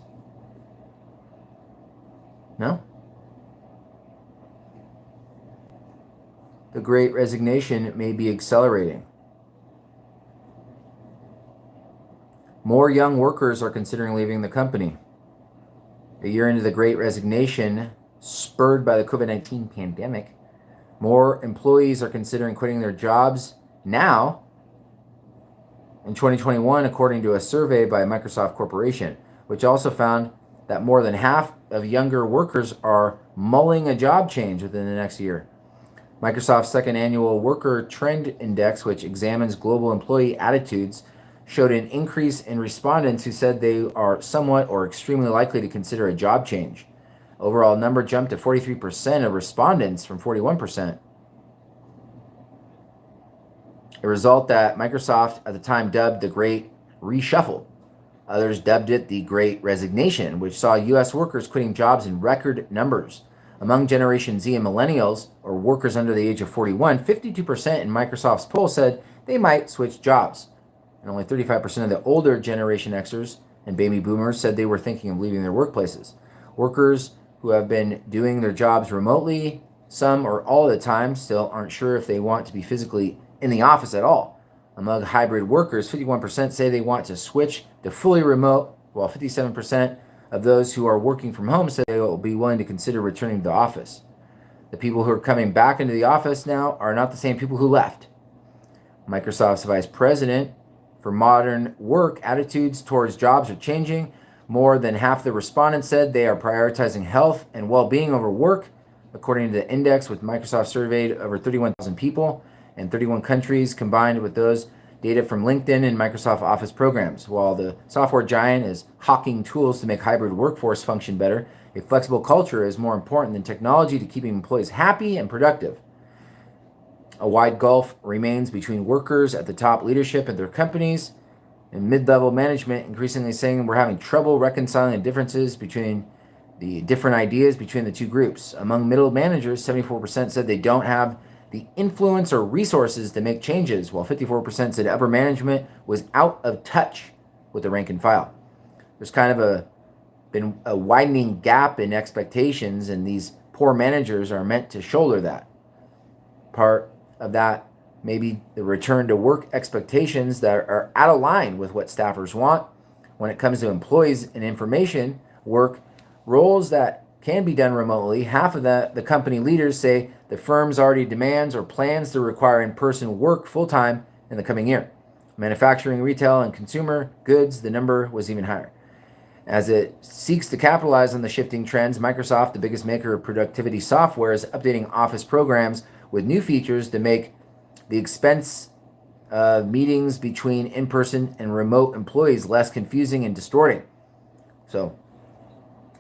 Speaker 1: No? The Great Resignation may be accelerating. More young workers are considering leaving the company. A year into the Great Resignation, spurred by the COVID-19 pandemic, more employees are considering quitting their jobs now in 2021, according to a survey by Microsoft Corporation, which also found that more than half of younger workers are mulling a job change within the next year. Microsoft's second annual Worker Trend Index, which examines global employee attitudes, showed an increase in respondents who said they are somewhat or extremely likely to consider a job change. Overall number jumped to 43% of respondents from 41%. A result that Microsoft at the time dubbed the Great Reshuffle. Others dubbed it the Great Resignation, which saw U.S. workers quitting jobs in record numbers. Among Generation Z and Millennials, or workers under the age of 41, 52% in Microsoft's poll said they might switch jobs. And only 35% of the older Generation Xers and Baby Boomers said they were thinking of leaving their workplaces. Workers who have been doing their jobs remotely, some or all the time, still aren't sure if they want to be physically in the office at all. Among hybrid workers, 51% say they want to switch to fully remote, while 57% of those who are working from home say they will be willing to consider returning to the office. The people who are coming back into the office now are not the same people who left. Microsoft's vice president for modern work attitudes towards jobs are changing. More than half the respondents said they are prioritizing health and well-being over work, according to the index, with Microsoft surveyed over 31,000 people in 31 countries, combined with those data from LinkedIn and Microsoft Office programs. While the software giant is hawking tools to make hybrid workforce function better, a flexible culture is more important than technology to keeping employees happy and productive. A wide gulf remains between workers at the top leadership at their companies and mid-level management, increasingly saying we're having trouble reconciling the differences between the different ideas between the two groups. Among middle managers, 74% said they don't have the influence or resources to make changes, while 54% said upper management was out of touch with the rank and file. There's kind of been a widening gap in expectations, and these poor managers are meant to shoulder that. Part of that maybe the return to work expectations that are out of line with what staffers want when it comes to employees and information work, roles that can be done remotely. Half of the company leaders say the firm's already demands or plans to require in-person work full-time in the coming year. Manufacturing, retail, and consumer goods, the number was even higher. As it seeks to capitalize on the shifting trends, Microsoft, the biggest maker of productivity software, is updating Office programs with new features to make the expense of meetings between in-person and remote employees less confusing and distorting. So,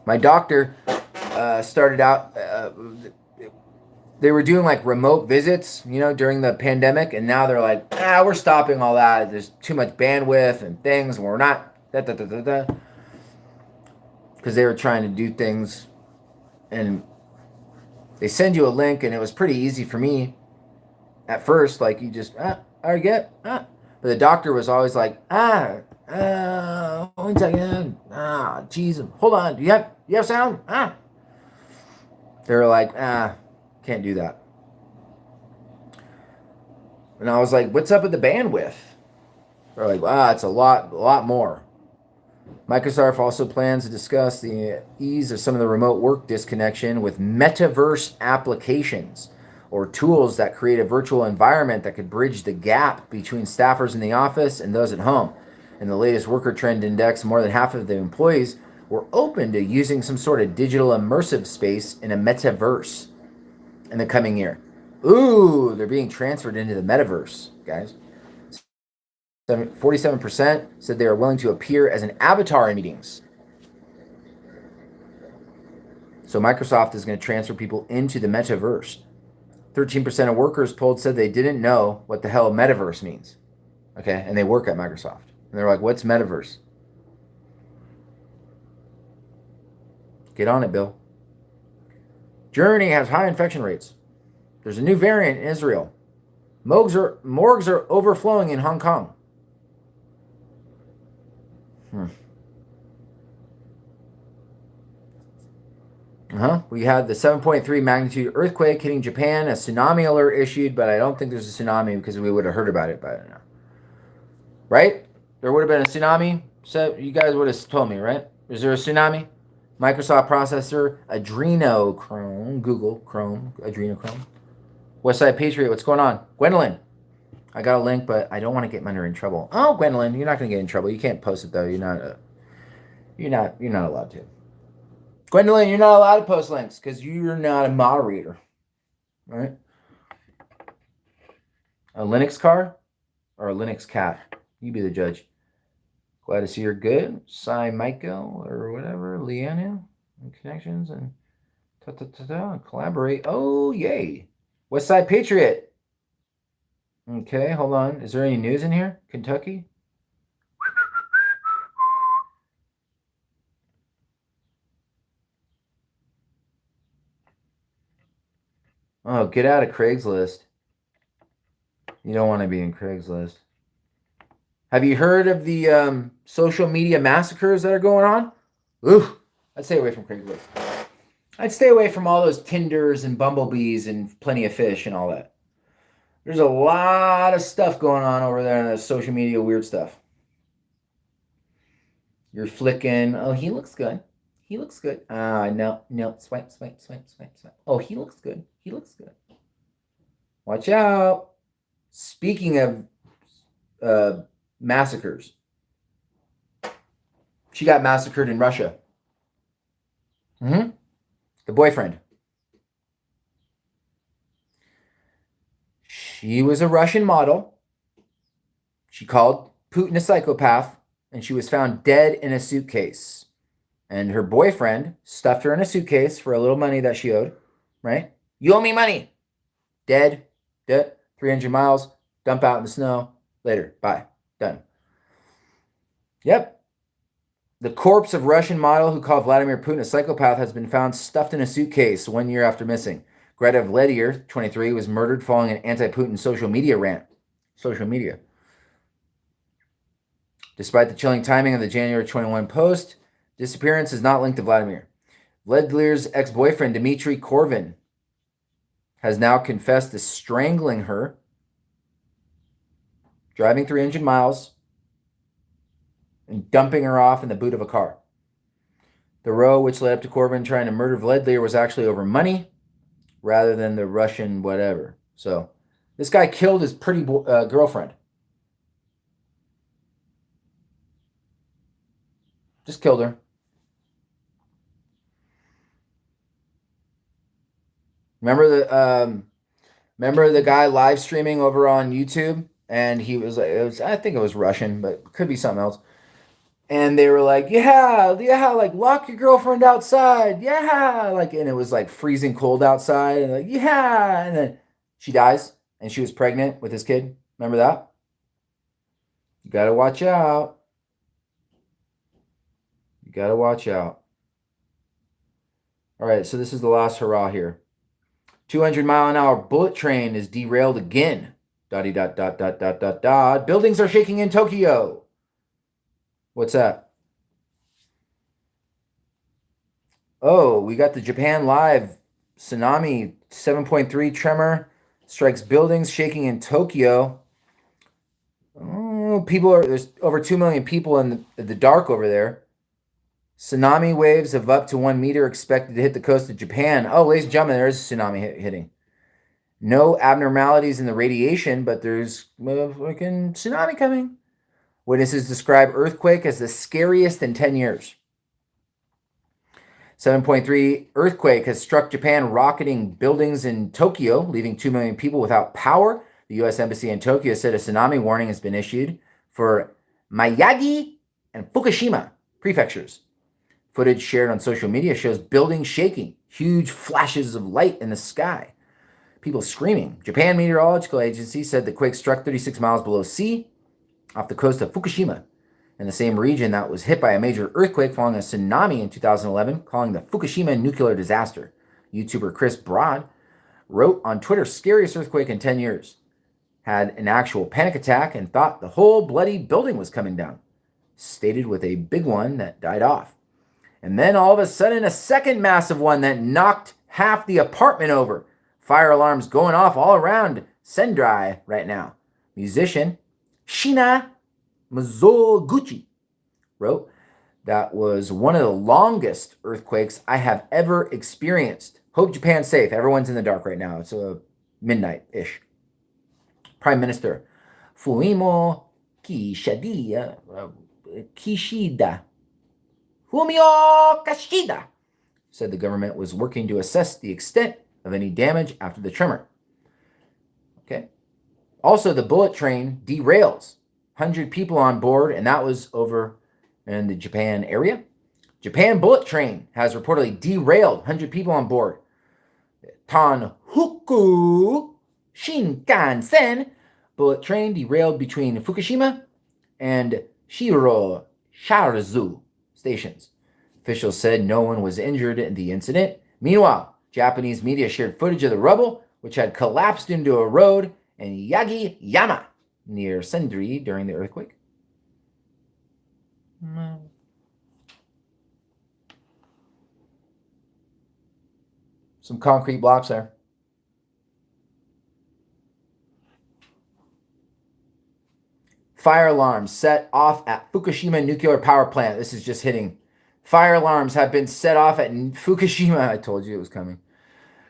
Speaker 1: my doctor started out, they were doing like remote visits, during the pandemic, and now they're like, we're stopping all that. There's too much bandwidth and things, and we're not, because they were trying to do things, and they send you a link, and it was pretty easy for me at first, like you just, I get, but the doctor was always like, 1 second, geez, hold on, do you have sound? They were like, can't do that. And I was like, what's up with the bandwidth? They're like, it's a lot more. Microsoft also plans to discuss the ease of some of the remote work disconnection with metaverse applications, or tools that create a virtual environment that could bridge the gap between staffers in the office and those at home. In the latest Worker Trend Index, more than half of the employees were open to using some sort of digital immersive space in a metaverse in the coming year. Ooh, they're being transferred into the metaverse, guys. 47% said they are willing to appear as an avatar in meetings. So Microsoft is going to transfer people into the metaverse. 13% of workers polled said they didn't know what the hell metaverse means. Okay, and they work at Microsoft. And they're like, what's metaverse? Get on it, Bill. Germany has high infection rates. There's a new variant in Israel. Morgues are overflowing in Hong Kong. We had the 7.3 magnitude earthquake hitting Japan, a tsunami alert issued, but I don't think there's a tsunami because we would have heard about it by now. Right? There would have been a tsunami. So you guys would have told me, right? Is there a tsunami? Microsoft processor, Adrenochrome, Google Chrome, Adrenochrome. Westside Patriot, what's going on? Gwendolyn, I got a link, but I don't want to get Munner in trouble. Oh, Gwendolyn, you're not going to get in trouble. You can't post it though. You're not allowed to. Gwendolyn, you're not allowed to post links because you're not a moderator, right? A Linux car or a Linux cat? You be the judge. Glad to see you're good. Cy Michael or whatever. Leanna and connections and collaborate. Oh, yay. Westside Patriot. Okay, hold on. Is there any news in here? Kentucky? Oh, get out of Craigslist. You don't want to be in Craigslist. Have you heard of the social media massacres that are going on? Ooh, I'd stay away from Craigslist. I'd stay away from all those Tinders and Bumblebees and Plenty of Fish and all that. There's a lot of stuff going on over there in the social media weird stuff. You're flicking. Oh, he looks good. He looks good. No. Swipe. Oh, he looks good. He looks good. Watch out. Speaking of massacres, she got massacred in Russia. The boyfriend. She was a Russian model. She called Putin a psychopath, and she was found dead in a suitcase. And her boyfriend stuffed her in a suitcase for a little money that she owed, right? You owe me money. Dead. 300 miles. Dump out in the snow. Later. Bye. Done. Yep. The corpse of Russian model who called Vladimir Putin a psychopath has been found stuffed in a suitcase 1 year after missing. Greta Vledier, 23, was murdered following an anti-Putin social media rant. Social media. Despite the chilling timing of the January 21 post, disappearance is not linked to Vladimir. Vladdir's ex-boyfriend, Dmitry Korvin, has now confessed to strangling her, driving 300 miles, and dumping her off in the boot of a car. The row which led up to Korvin trying to murder Vladimir was actually over money rather than the Russian whatever. So this guy killed his pretty girlfriend. Just killed her. Remember the guy live streaming over on YouTube, and he was like, I think it was Russian, but it could be something else. And they were like, yeah, like lock your girlfriend outside, yeah, like, and it was like freezing cold outside, and like, yeah, and then she dies, and she was pregnant with his kid. Remember that? You gotta watch out. You gotta watch out. All right, so this is the last hurrah here. 200-mile-an-hour bullet train is derailed again. ... Buildings are shaking in Tokyo. What's that? Oh, we got the Japan Live tsunami 7.3 tremor strikes buildings shaking in Tokyo. Oh, there's over 2 million people in the dark over there. Tsunami waves of up to 1 meter expected to hit the coast of Japan. Oh, ladies and gentlemen, there is a tsunami hitting. No abnormalities in the radiation, but there's a fucking tsunami coming. Witnesses describe earthquake as the scariest in 10 years. 7.3 earthquake has struck Japan, rocketing buildings in Tokyo, leaving 2 million people without power. The U.S. Embassy in Tokyo said a tsunami warning has been issued for Miyagi and Fukushima prefectures. Footage shared on social media shows buildings shaking, huge flashes of light in the sky, people screaming. Japan Meteorological Agency said the quake struck 36 miles below sea off the coast of Fukushima, in the same region that was hit by a major earthquake following a tsunami in 2011, calling the Fukushima nuclear disaster. YouTuber Chris Broad wrote on Twitter, scariest earthquake in 10 years. Had an actual panic attack and thought the whole bloody building was coming down. Stated with a big one that died off. And then all of a sudden, a second massive one that knocked half the apartment over. Fire alarms going off all around Sendai right now. Musician Shina Mizoguchi wrote, that was one of the longest earthquakes I have ever experienced. Hope Japan's safe. Everyone's in the dark right now. It's midnight-ish. Prime Minister Fumio Kishida Fumio Kishida said the government was working to assess the extent of any damage after the tremor. Okay. Also, the bullet train derails. 100 people on board, and that was over in the Japan area. Japan bullet train has reportedly derailed. 100 people on board. Tanhuku Shinkansen bullet train derailed between Fukushima and Shiroshazu stations. Officials said no one was injured in the incident. Meanwhile, Japanese media shared footage of the rubble, which had collapsed into a road in Yagiyama near Sendai during the earthquake. Some concrete blocks there. Fire alarms set off at Fukushima nuclear power plant. This is just hitting. Fire alarms have been set off at Fukushima. I told you it was coming.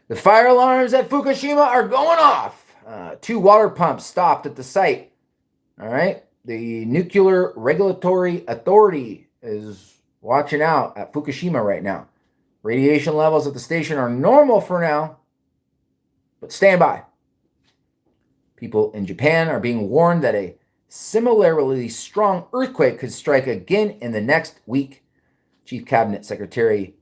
Speaker 1: The fire alarms at Fukushima are going off. 2 water pumps stopped at the site. All right. The Nuclear Regulatory Authority is watching out at Fukushima right now. Radiation levels at the station are normal for now, but stand by. People in Japan are being warned that a similarly strong earthquake could strike again in the next week. Chief Cabinet Secretary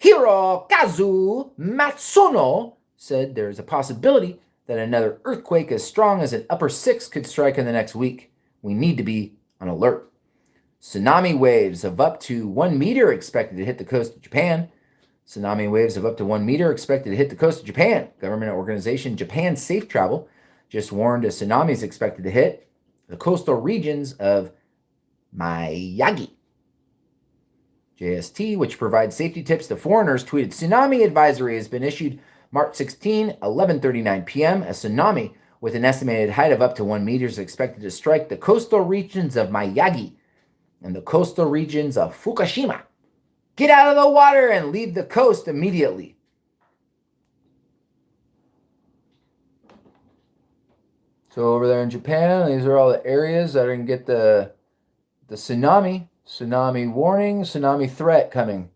Speaker 1: Hirokazu Matsuno said there is a possibility that another earthquake as strong as an upper 6 could strike in the next week. We need to be on alert. Tsunami waves of up to 1 meter expected to hit the coast of Japan. Tsunami waves of up to 1 meter expected to hit the coast of Japan. Government organization Japan Safe Travel just warned a tsunami is expected to hit the coastal regions of Miyagi. JST, which provides safety tips to foreigners, tweeted, tsunami advisory has been issued March 16, 11:39 p.m. A tsunami with an estimated height of up to 1 meter is expected to strike the coastal regions of Miyagi and the coastal regions of Fukushima. Get out of the water and leave the coast immediately. So over there in Japan, these are all the areas that are going to get the tsunami warning, tsunami threat coming.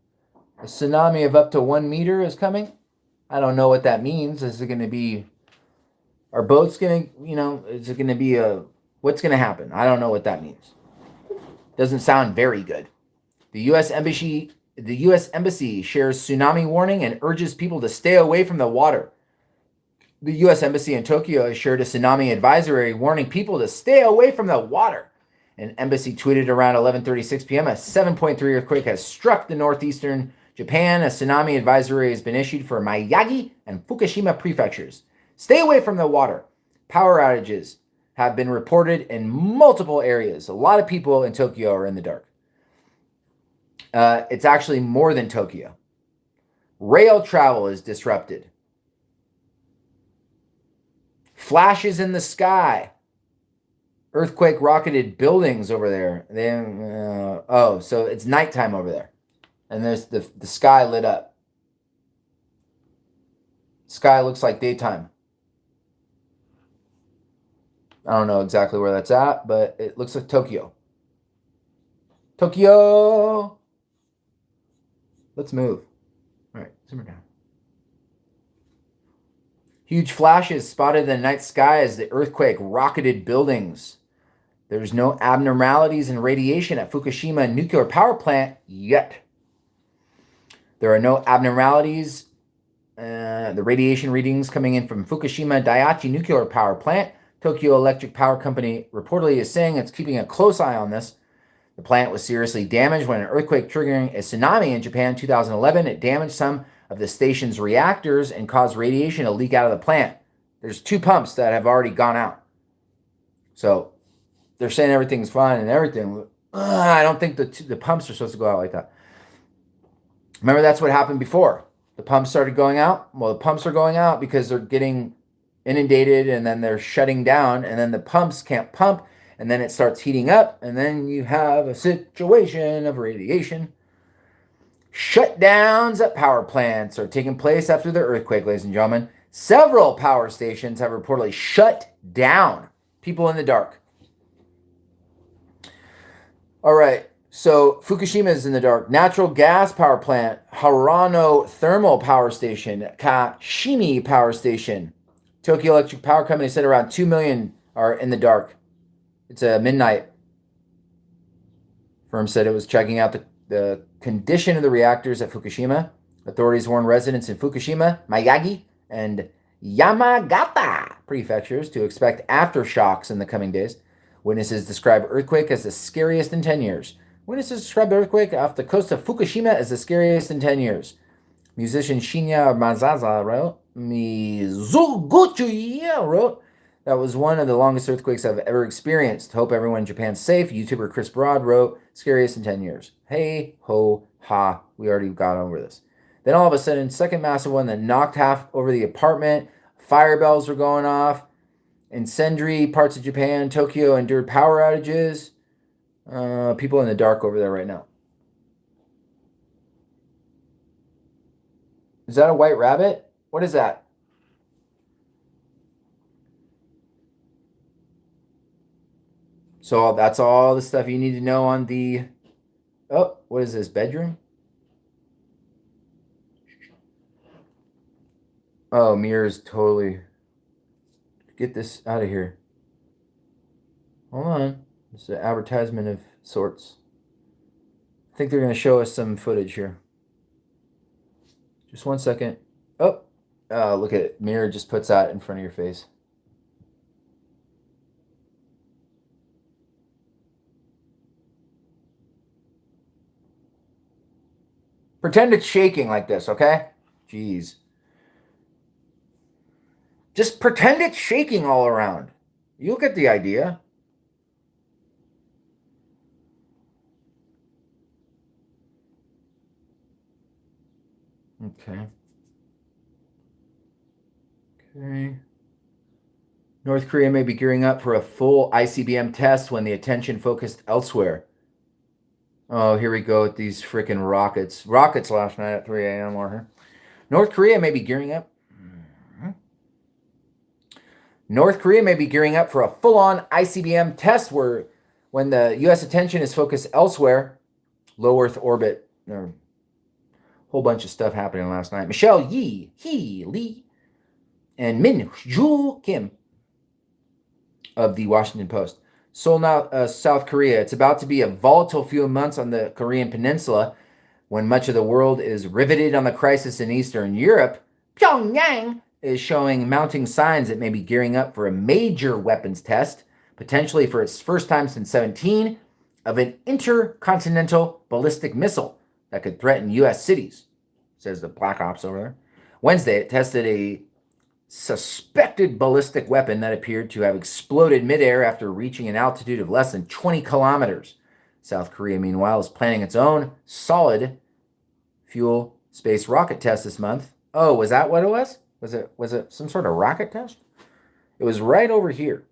Speaker 1: A tsunami of up to 1 meter is coming. I don't know what that means. Is it going to be, are boats going to, is it going to be what's going to happen? I don't know what that means. Doesn't sound very good. The U.S. Embassy shares tsunami warning and urges people to stay away from the water. The U.S. Embassy in Tokyo has shared a tsunami advisory warning people to stay away from the water. An embassy tweeted around 11:36 p.m. a 7.3 earthquake has struck the northeastern Japan. A tsunami advisory has been issued for Miyagi and Fukushima prefectures. Stay away from the water. Power outages have been reported in multiple areas. A lot of people in Tokyo are in the dark. It's actually more than Tokyo. Rail travel is disrupted. Flashes in the sky. Earthquake rocketed buildings over there. So it's nighttime over there. And there's the sky lit up. Sky looks like daytime. I don't know exactly where that's at, but it looks like Tokyo. Tokyo! Let's move. All right, simmer down. Huge flashes spotted in the night sky as the earthquake rocketed buildings. There's no abnormalities in radiation at Fukushima nuclear power plant yet. There are no abnormalities. The radiation readings coming in from Fukushima Daiichi nuclear power plant. Tokyo Electric Power Company reportedly is saying it's keeping a close eye on this. The plant was seriously damaged when an earthquake triggering a tsunami in Japan in 2011. It damaged some of the station's reactors and caused radiation to leak out of the plant. There's 2 pumps that have already gone out. So they're saying everything's fine and everything. I don't think the pumps are supposed to go out like that. Remember, that's what happened before. The pumps started going out. Well, the pumps are going out because they're getting inundated and then they're shutting down and then the pumps can't pump and then it starts heating up and then you have a situation of radiation. Shutdowns at power plants are taking place after the earthquake, ladies and gentlemen. Several power stations have reportedly shut down. People in the dark. All right, so Fukushima is in the dark. Natural gas power plant, Harano Thermal Power Station, Kashimi Power Station. Tokyo Electric Power Company said around 2 million are in the dark. It's a midnight. Firm said it was checking out the condition of the reactors at Fukushima. Authorities warned residents in Fukushima, Miyagi, and Yamagata prefectures to expect aftershocks in the coming days. Witnesses describe earthquake as the scariest in 10 years. Witnesses describe the earthquake off the coast of Fukushima as the scariest in 10 years. Musician Shinya Mazaza wrote, Mizuguchi wrote, that was one of the longest earthquakes I've ever experienced. Hope everyone in Japan's safe. YouTuber Chris Broad wrote, scariest in 10 years. Hey, ho, ha, we already got over this. Then all of a sudden, second massive one that knocked half over the apartment. Fire bells were going off. In sundry parts of Japan, Tokyo endured power outages. People in the dark over there right now. Is that a white rabbit? What is that? So that's all the stuff you need to know on the... Oh, what is this, bedroom? Oh, mirrors totally... Get this out of here. Hold on. It's an advertisement of sorts. I think they're going to show us some footage here. Just 1 second. Oh, look at it. Mirror just puts that in front of your face. Pretend it's shaking like this, okay? Jeez. Just pretend it's shaking all around. You'll get the idea. Okay. North Korea may be gearing up for a full ICBM test when the attention focused elsewhere. Oh, here we go with these freaking rockets. Rockets last night at 3 a.m. or North Korea may be gearing up. North Korea may be gearing up for a full-on ICBM test when the U.S. attention is focused elsewhere. Low Earth orbit. Whole bunch of stuff happening last night. Michelle Yee, Hee Lee, and Min Joo Kim of the Washington Post. Seoul, now, South Korea. It's about to be a volatile few months on the Korean Peninsula when much of the world is riveted on the crisis in Eastern Europe. Pyongyang is showing mounting signs it may be gearing up for a major weapons test, potentially for its first time since 2017, of an intercontinental ballistic missile that could threaten U.S. cities, says the Black Ops over there. Wednesday, it tested a suspected ballistic weapon that appeared to have exploded midair after reaching an altitude of less than 20 kilometers. South Korea, meanwhile, is planning its own solid fuel space rocket test this month. Oh, was that what it was? Was it some sort of rocket test? It was right over here.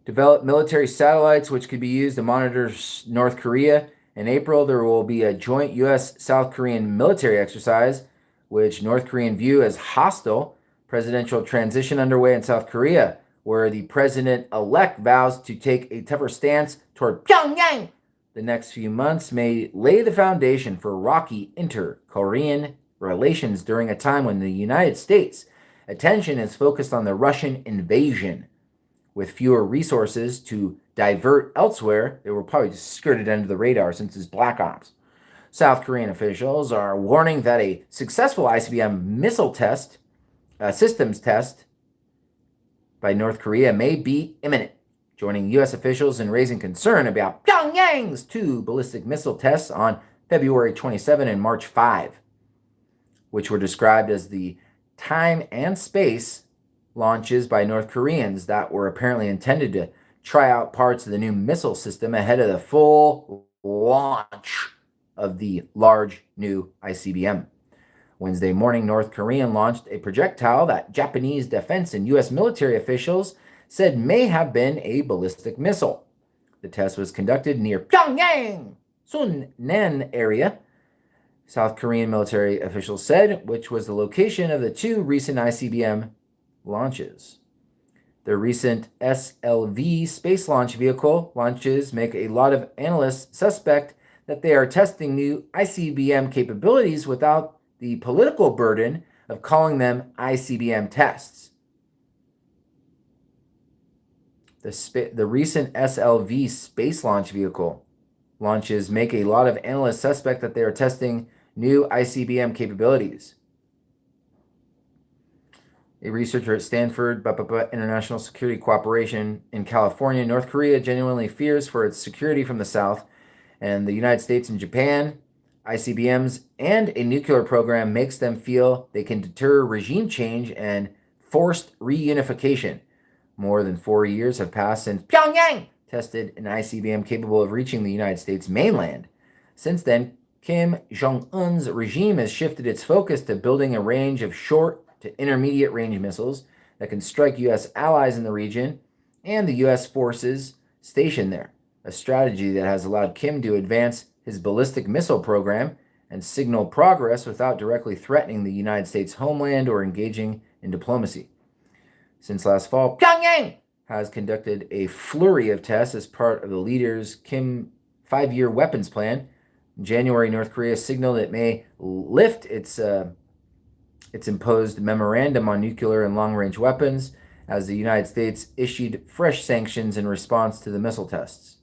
Speaker 1: Develop military satellites which could be used to monitor North Korea. In April, there will be a joint U.S.-South Korean military exercise, which North Korean view as hostile. Presidential transition underway in South Korea, where the president-elect vows to take a tougher stance toward Pyongyang. The next few months may lay the foundation for rocky inter-Korean relations during a time when the United States' attention is focused on the Russian invasion. With fewer resources to divert elsewhere, they were probably just skirted under the radar since it's Black Ops. South Korean officials are warning that a successful ICBM missile systems test by North Korea may be imminent, joining U.S. officials in raising concern about Pyongyang's two ballistic missile tests on February 27 and March 5, which were described as the time and space launches by North Koreans that were apparently intended to try out parts of the new missile system ahead of the full launch of the large new ICBM. Wednesday morning, North Korea launched a projectile that Japanese defense and U.S. military officials said may have been a ballistic missile. The test was conducted near Pyongyang, Sunnan area, South Korean military officials said, which was the location of the two recent ICBM launches. The recent SLV space launch vehicle launches make a lot of analysts suspect that they are testing new ICBM capabilities without the political burden of calling them ICBM tests. The recent SLV space launch vehicle launches make a lot of analysts suspect that they are testing new ICBM capabilities. A researcher at Stanford International Security Cooperation in California, North Korea genuinely fears for its security from the South, and the United States and Japan, ICBMs, and a nuclear program makes them feel they can deter regime change and forced reunification. More than 4 years have passed since Pyongyang tested an ICBM capable of reaching the United States mainland. Since then, Kim Jong-un's regime has shifted its focus to building a range of short to intermediate range missiles that can strike U.S. allies in the region and the U.S. forces stationed there, a strategy that has allowed Kim to advance his ballistic missile program and signal progress without directly threatening the United States homeland or engaging in diplomacy. Since last fall, Pyongyang has conducted a flurry of tests as part of the leader's Kim 5-year weapons plan. In January, North Korea signaled it may lift its imposed memorandum on nuclear and long-range weapons as the United States issued fresh sanctions in response to the missile tests.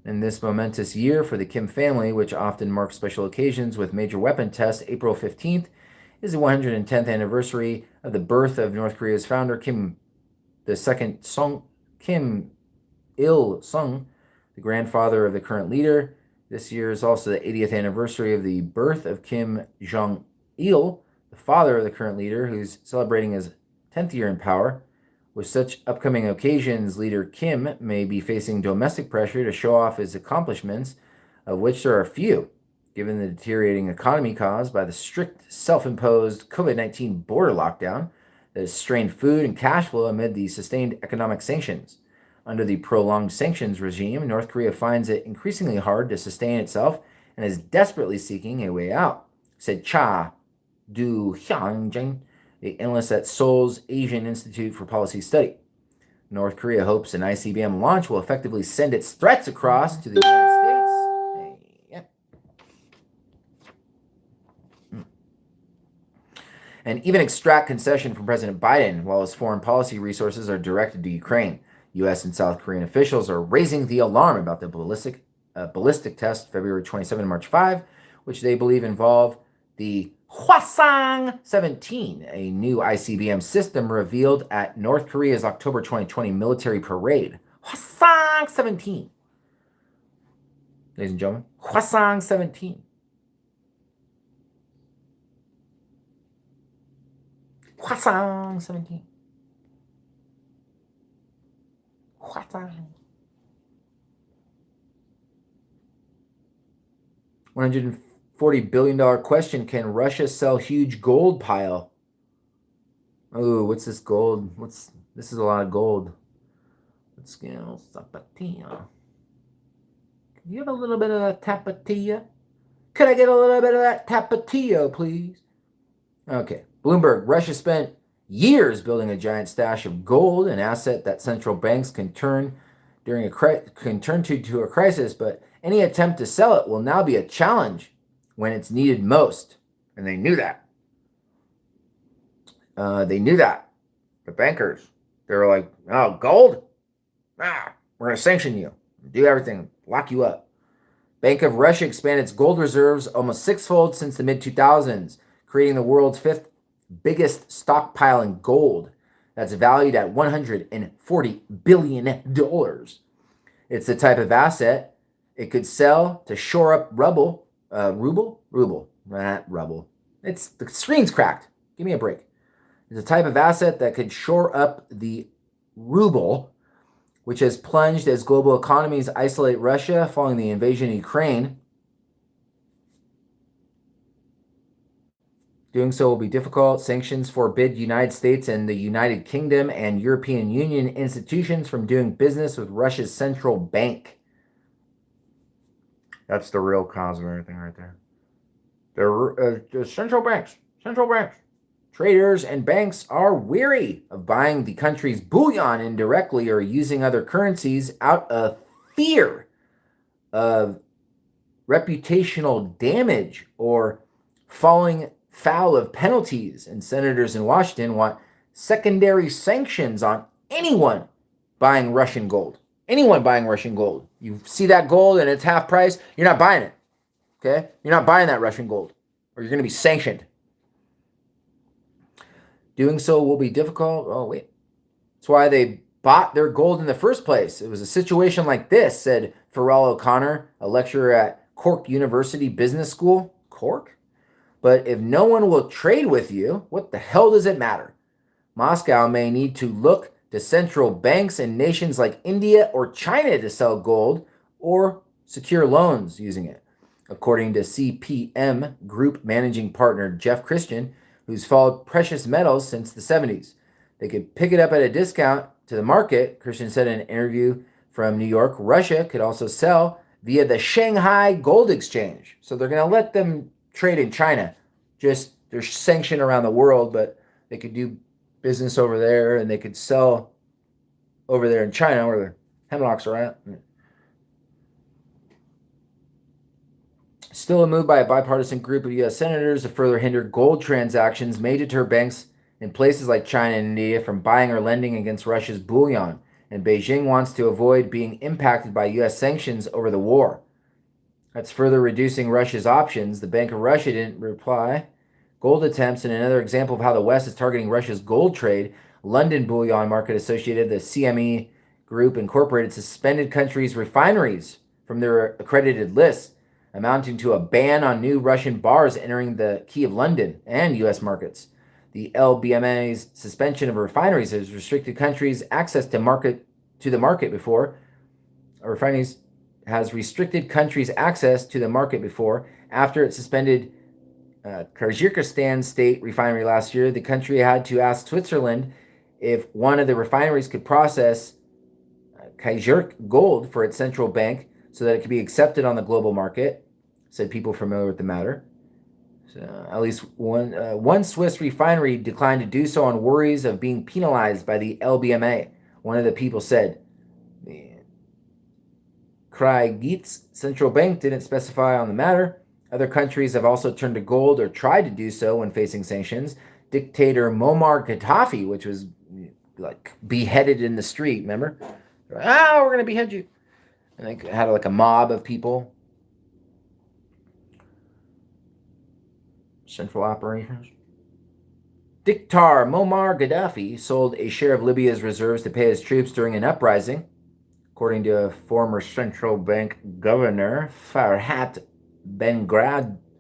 Speaker 1: In this momentous year for the Kim family, which often marks special occasions with major weapon tests, April 15th is the 110th anniversary of the birth of North Korea's founder, Kim Kim Il-sung, the grandfather of the current leader. This year is also the 80th anniversary of the birth of Kim Jong-il, the father of the current leader, who's celebrating his 10th year in power. With such upcoming occasions, Leader Kim may be facing domestic pressure to show off his accomplishments, of which there are few, given the deteriorating economy caused by the strict self-imposed COVID-19 border lockdown that has strained food and cash flow amid the sustained economic sanctions. Under the prolonged sanctions regime, North Korea finds it increasingly hard to sustain itself and is desperately seeking a way out, said Cha Du-hyunjin, the analyst at Seoul's Asian Institute for Policy Study. North Korea hopes an ICBM launch will effectively send its threats across to the United States and even extract concession from President Biden while his foreign policy resources are directed to Ukraine. U.S. and South Korean officials are raising the alarm about the ballistic test February 27 and March 5, which they believe involve the Hwasong-17, a new ICBM system revealed at North Korea's October 2020 military parade. Hwasong-17. Ladies and gentlemen, Hwasong-17. Hwasong-17. Hwasong. $140 billion question. Can Russia sell huge gold pile? Oh, what's this gold? This is a lot of gold. Let's get a tapatio. Can you have a little bit of that tapatio? Could I get a little bit of that tapatio, please? Okay. Bloomberg. Russia spent years building a giant stash of gold, an asset that central banks can turn to a crisis, but any attempt to sell it will now be a challenge when it's needed most. And they knew that. The bankers, they were like, oh, gold? We're going to sanction you. Do everything. Lock you up. Bank of Russia expanded its gold reserves almost sixfold since the mid-2000s, creating the world's fifth biggest stockpile in gold. That's valued at $140 billion. It's the type of asset it could sell to shore up rubble. Rubble. It's the screen's cracked. Give me a break. It's a type of asset that could shore up the ruble, which has plunged as global economies isolate Russia following the invasion of Ukraine. Doing so will be difficult. Sanctions forbid United States and the United Kingdom and European Union institutions from doing business with Russia's central bank. That's the real cause of everything right there. The central banks. Traders and banks are weary of buying the country's bullion indirectly or using other currencies out of fear of reputational damage or falling foul of penalties. And senators in Washington want secondary sanctions on anyone buying Russian gold. Anyone buying Russian gold. You see that gold and it's half price, you're not buying it. Okay? You're not buying that Russian gold, or you're going to be sanctioned. Doing so will be difficult. Oh, wait. That's why they bought their gold in the first place. It was a situation like this, said Pharrell O'Connor, a lecturer at Cork University Business School. Cork? But if no one will trade with you, what the hell does it matter? Moscow may need to look to central banks in nations like India or China to sell gold or secure loans using it. According to CPM Group managing partner Jeff Christian, who's followed precious metals since the 70s. They could pick it up at a discount to the market, Christian said in an interview from New York. Russia could also sell via the Shanghai Gold Exchange. So they're going to let them trade in China. Just they're sanctioned around the world, but they could do business over there and they could sell over there in China where the hemlocks are at. Still, a move by a bipartisan group of U.S. senators to further hinder gold transactions may deter banks in places like China and India from buying or lending against Russia's bullion, and Beijing wants to avoid being impacted by U.S. sanctions over the war. That's further reducing Russia's options. The Bank of Russia didn't reply. Gold attempts, and another example of how the West is targeting Russia's gold trade. London Bullion Market Associated, the CME Group Incorporated, suspended countries' refineries from their accredited lists, amounting to a ban on new Russian bars entering the Key of London and U.S. markets. The LBMA's suspension of refineries has restricted countries' access to the market before. Refineries has restricted countries' access to the market before. After it suspended Kyrgyzstan state refinery last year, the country had to ask Switzerland if one of the refineries could process Kyrgyz gold for its central bank so that it could be accepted on the global market, said people familiar with the matter. So at least one Swiss refinery declined to do so on worries of being penalized by the LBMA. One of the people said. The Kyrgyz central bank didn't specify on the matter. Other countries have also turned to gold or tried to do so when facing sanctions. Dictator Muammar Gaddafi, which was like beheaded in the street, remember? We're going to behead you. And they had like a mob of people. Central operations. Dictator Muammar Gaddafi sold a share of Libya's reserves to pay his troops during an uprising. According to a former central bank governor, Farhat Bengdara,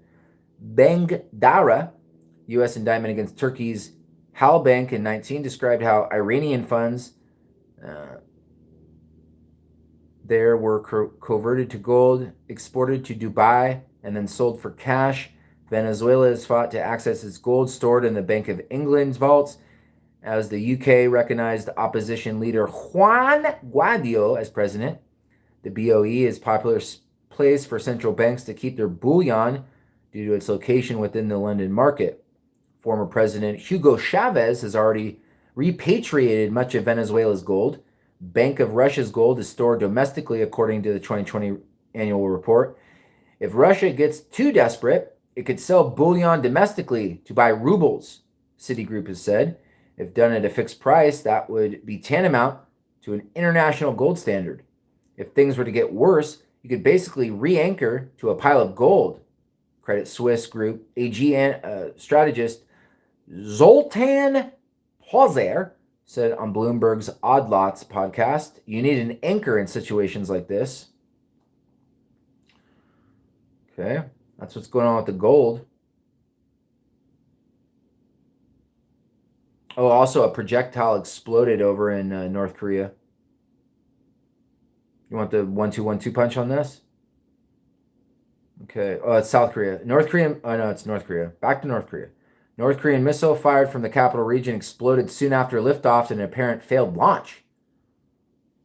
Speaker 1: U.S. indictment against Turkey's Halbank in 2019 described how Iranian funds there were converted to gold, exported to Dubai, and then sold for cash. Venezuela has fought to access its gold stored in the Bank of England's vaults, as the UK recognized opposition leader Juan Guaido as president. The BOE is a popular place for central banks to keep their bullion due to its location within the London market. Former President Hugo Chavez has already repatriated much of Venezuela's gold. Bank of Russia's gold is stored domestically, according to the 2020 annual report. If Russia gets too desperate, it could sell bullion domestically to buy rubles, Citigroup has said. If done at a fixed price, that would be tantamount to an international gold standard. If things were to get worse, you could basically re-anchor to a pile of gold. Credit Suisse Group AG strategist Zoltan Hauser said on Bloomberg's Odd Lots podcast, you need an anchor in situations like this. Okay, that's what's going on with the gold. Oh, also a projectile exploded over in North Korea. You want the 1-2-1-2 punch on this? Okay. Oh, it's South Korea. North Korean. Oh, no, it's North Korea. Back to North Korea. North Korean missile fired from the capital region exploded soon after liftoff in an apparent failed launch.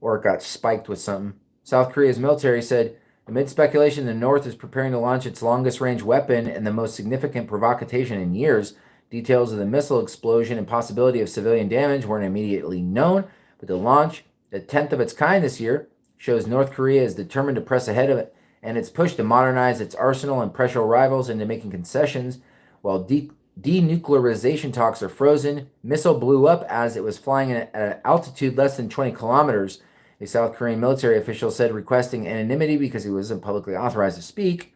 Speaker 1: Or it got spiked with something. South Korea's military said, amid speculation, the North is preparing to launch its longest range weapon and the most significant provocation in years. Details of the missile explosion and possibility of civilian damage weren't immediately known, but the launch, the 10th of its kind this year, shows North Korea is determined to press ahead of it and its push to modernize its arsenal and pressure rivals into making concessions while denuclearization talks are frozen. Missile blew up as it was flying at an altitude less than 20 kilometers, a South Korean military official said, requesting anonymity because he wasn't publicly authorized to speak.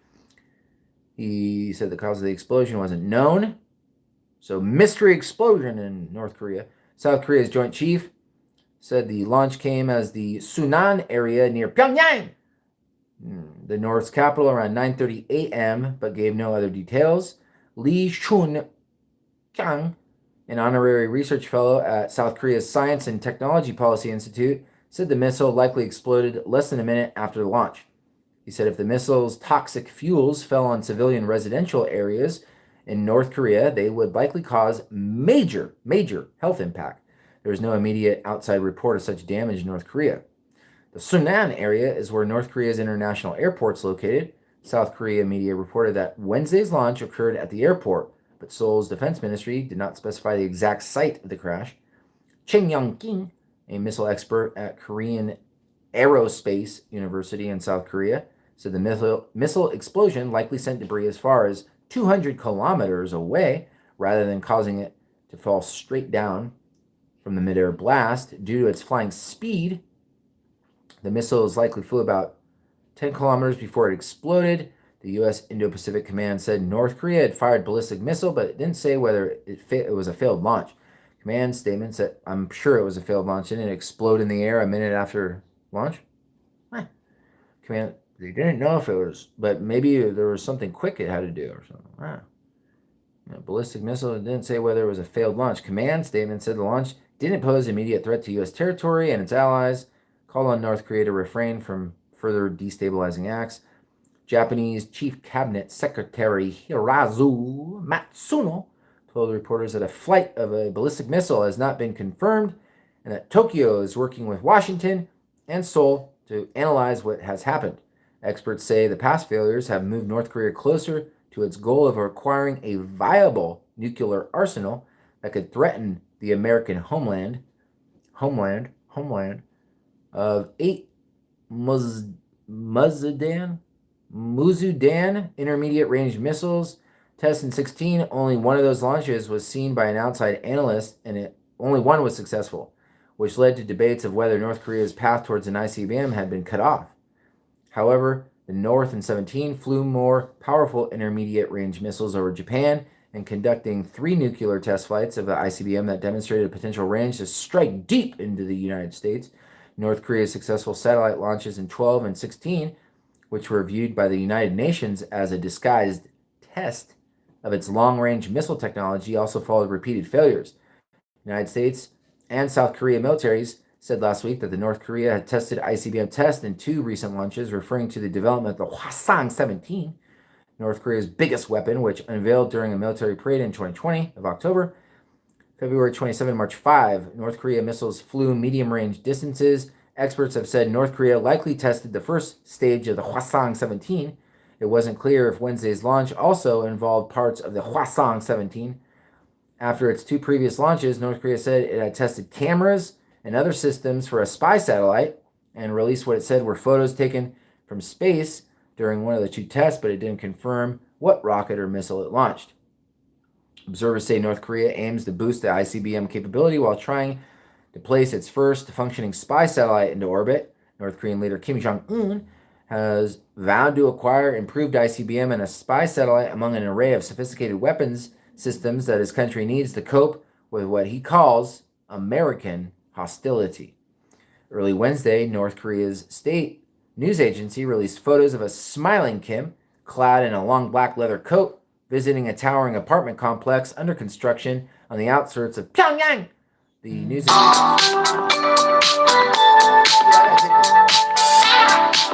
Speaker 1: He said the cause of the explosion wasn't known. So, mystery explosion in North Korea. South Korea's Joint Chief said the launch came as the Sunan area near Pyongyang, the North's capital, around 9:30 a.m., but gave no other details. Lee Chun-kyang, an honorary research fellow at South Korea's Science and Technology Policy Institute, said the missile likely exploded less than a minute after the launch. He said if the missile's toxic fuels fell on civilian residential areas in North Korea, they would likely cause major health impact. There is no immediate outside report of such damage in North Korea. The Sunan area is where North Korea's international airport is located. South Korea media reported that Wednesday's launch occurred at the airport, but Seoul's defense ministry did not specify the exact site of the crash. Cheng Young-kim, a missile expert at Korean Aerospace University in South Korea, said the missile explosion likely sent debris as far as 200 kilometers away rather than causing it to fall straight down from the midair blast. Due to its flying speed, the missile likely flew about 10 kilometers before it exploded. The U.S. Indo-Pacific Command said North Korea had fired ballistic missile, but it didn't say whether it was a failed launch. Command statement said, I'm sure it was a failed launch. Didn't it explode in the air a minute after launch? Command, they didn't know if it was, but maybe there was something quick it had to do or something. Ballistic missile, it didn't say whether it was a failed launch. Command statement said the launch didn't pose immediate threat to U.S. territory and its allies, called on North Korea to refrain from further destabilizing acts. Japanese Chief Cabinet Secretary Hirazu Matsuno told reporters that a flight of a ballistic missile has not been confirmed and that Tokyo is working with Washington and Seoul to analyze what has happened. Experts say the past failures have moved North Korea closer to its goal of acquiring a viable nuclear arsenal that could threaten the American homeland of 8 Muzudan intermediate range missiles. Tests in 2016, only one of those launches was seen by an outside analyst, and only one was successful, which led to debates of whether North Korea's path towards an ICBM had been cut off. However, the North in 2017 flew more powerful intermediate range missiles over Japan and conducting 3 nuclear test flights of the ICBM that demonstrated a potential range to strike deep into the United States. North Korea's successful satellite launches in 2012 and 2016, which were viewed by the United Nations as a disguised test of its long-range missile technology, also followed repeated failures. The United States and South Korea militaries said last week that the North Korea had tested ICBM test in 2 recent launches, referring to the development of the Hwasong-17, North Korea's biggest weapon, which unveiled during a military parade in 2020 of October. February 27, March 5, North Korea missiles flew medium-range distances. Experts have said North Korea likely tested the first stage of the Hwasong-17. It wasn't clear if Wednesday's launch also involved parts of the Hwasong-17. After its 2 previous launches, North Korea said it had tested cameras and other systems for a spy satellite and released what it said were photos taken from space during one of the 2 tests, but it didn't confirm what rocket or missile it launched. Observers say North Korea aims to boost the ICBM capability while trying to place its first functioning spy satellite into orbit. North Korean leader Kim Jong-un has vowed to acquire improved ICBM and a spy satellite among an array of sophisticated weapons systems that his country needs to cope with what he calls American hostility. Early Wednesday, North Korea's state news agency released photos of a smiling Kim, clad in a long black leather coat, visiting a towering apartment complex under construction on the outskirts of Pyongyang. The news agency